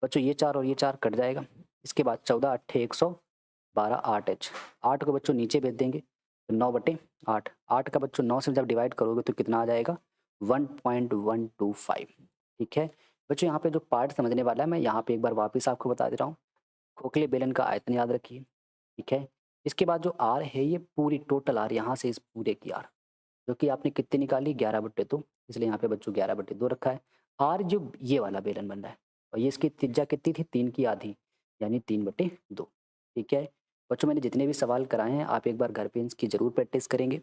बच्चों ये 4 और ये 4 कट जाएगा। इसके बाद 14 अट्ठे 112 8 एच, 8 को बच्चों नीचे भेज देंगे तो 9/8, 8 का बच्चों 9 से जब डिवाइड करोगे तो कितना आ जाएगा 1.125। ठीक है बच्चों, यहाँ पे जो पार्ट समझने वाला है मैं यहाँ पे एक बार वापस आपको बता दे रहा हूँ। खोखले बेलन का आयतन याद रखिए। ठीक है, इसके बाद जो आर है ये पूरी टोटल आर यहाँ से इस पूरे की आर, जो कि आपने कितनी निकाली 11/2, इसलिए यहाँ पे बच्चों 11/2 रखा है। आर जो ये वाला बेलन बन रहा है और ये इसकी त्रिज्या कितनी थी 3 की आधी, यानी 3/2। ठीक है बच्चों, मैंने जितने भी सवाल कराए हैं आप एक बार घर पे इसकी ज़रूर प्रैक्टिस करेंगे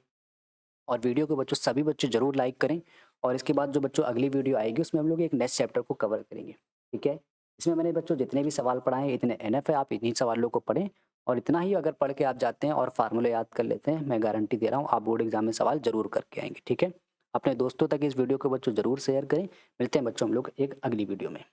और वीडियो को बच्चों सभी बच्चे ज़रूर लाइक करें। और इसके बाद जो बच्चों अगली वीडियो आएगी उसमें हम लोग एक नेक्स्ट चैप्टर को कवर करेंगे। ठीक है, इसमें मैंने बच्चों जितने भी सवाल पढ़ाए हैं इतने एनफ है, आप इन्हीं सवालों को पढ़ें और इतना ही अगर पढ़ के आप जाते हैं और फार्मूले याद कर लेते हैं, मैं गारंटी दे रहा हूँ आप बोर्ड एग्जाम में सवाल जरूर करके आएंगे। ठीक है, अपने दोस्तों तक इस वीडियो को बच्चों ज़रूर शेयर करें। मिलते हैं बच्चों हम लोग एक अगली वीडियो में।